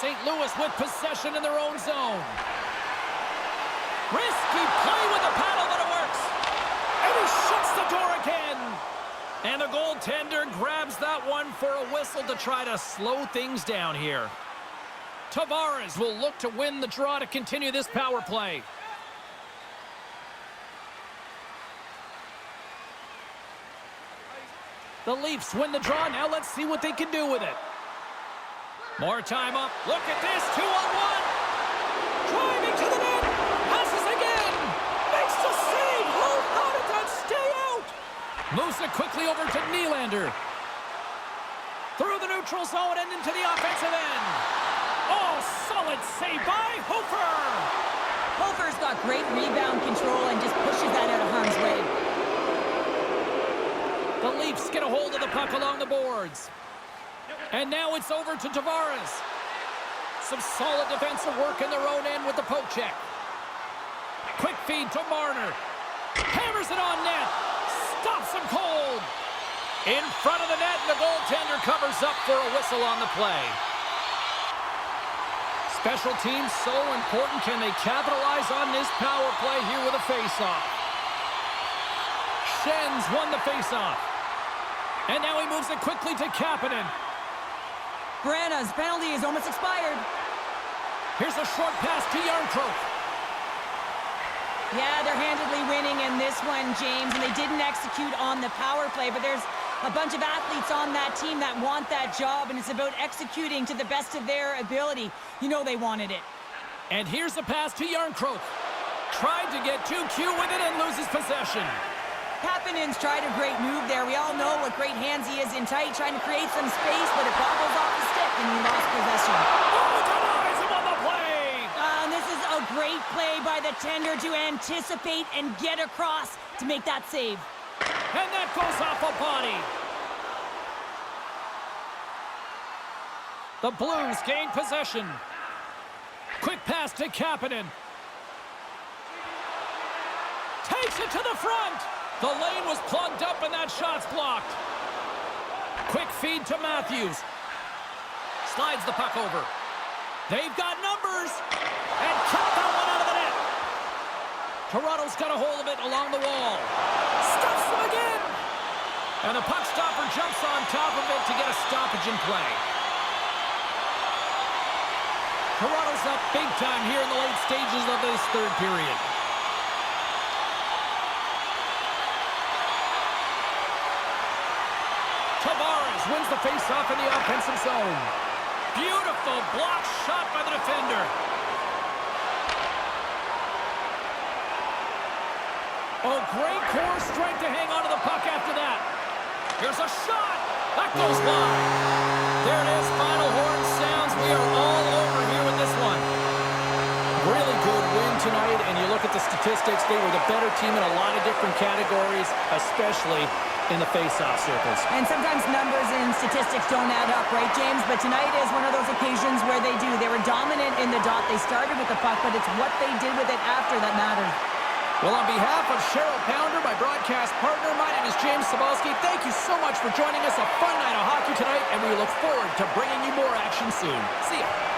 St. Louis with possession in their own zone. Risky play with the paddle, but it works. And he shuts the door again. And the goaltender grabs that one for a whistle to try to slow things down here. Tavares will look to win the draw to continue this power play. The Leafs win the draw. Now let's see what they can do with it. More time up. Look at this. 2-on-1. Driving to the net. Passes again. Makes the save. Oh, how did that stay out? Moves it quickly over to Nylander. Through the neutral zone and into the offensive end. Oh, solid save by Hofer. Hofer's got great rebound control and just pushes that out of harm's way. The Leafs get a hold of the puck along the boards. And now it's over to Tavares. Some solid defensive work in their own end with the poke check. Quick feed to Marner. Hammers it on net. Stops him cold. In front of the net, and the goaltender covers up for a whistle on the play. Special teams so important. Can they capitalize on this power play here with a face-off? Schen's won the face-off. And now he moves it quickly to Kapanen. Brana's penalty is almost expired. Here's a short pass to Yarncroke. Yeah, they're handedly winning in this one, James, and they didn't execute on the power play, but there's a bunch of athletes on that team that want that job, and it's about executing to the best of their ability. You know they wanted it. And here's the pass to Yarncroke. Tried to get too cute with it and loses possession. Kapanen's tried a great move there. We all know what great hands he is in tight, trying to create some space, but it bobbles off the stick, and he lost possession. Oh, denies him on the play! And this is a great play by the tender to anticipate and get across to make that save. And that goes off a body. The Blues gain possession. Quick pass to Kapanen. Takes it to the front. The lane was plugged up and that shot's blocked. Quick feed to Matthews. Slides the puck over. They've got numbers. And kept that one out of the net. Toronto's got a hold of it along the wall. Stuffs them again. And the puck stopper jumps on top of it to get a stoppage in play. Toronto's up big time here in the late stages of this third period. Tavares wins the faceoff in the offensive zone. Beautiful block shot by the defender. Oh, great core strength to hang onto the puck after that. Here's a shot. That goes wide. There it is. Final horn sounds. We are all over here with this one. Really good win tonight, and you look at the statistics, they were the better team in a lot of different categories, especially in the face-off circles. And sometimes numbers and statistics don't add up, right, James? But tonight is one of those occasions where they do. They were dominant in the dot. They started with the puck, but it's what they did with it after that mattered. Well, on behalf of Cheryl Pounder, my broadcast partner, my name is James Cebulski. Thank you so much for joining us. A fun night of hockey tonight, and we look forward to bringing you more action soon. See ya.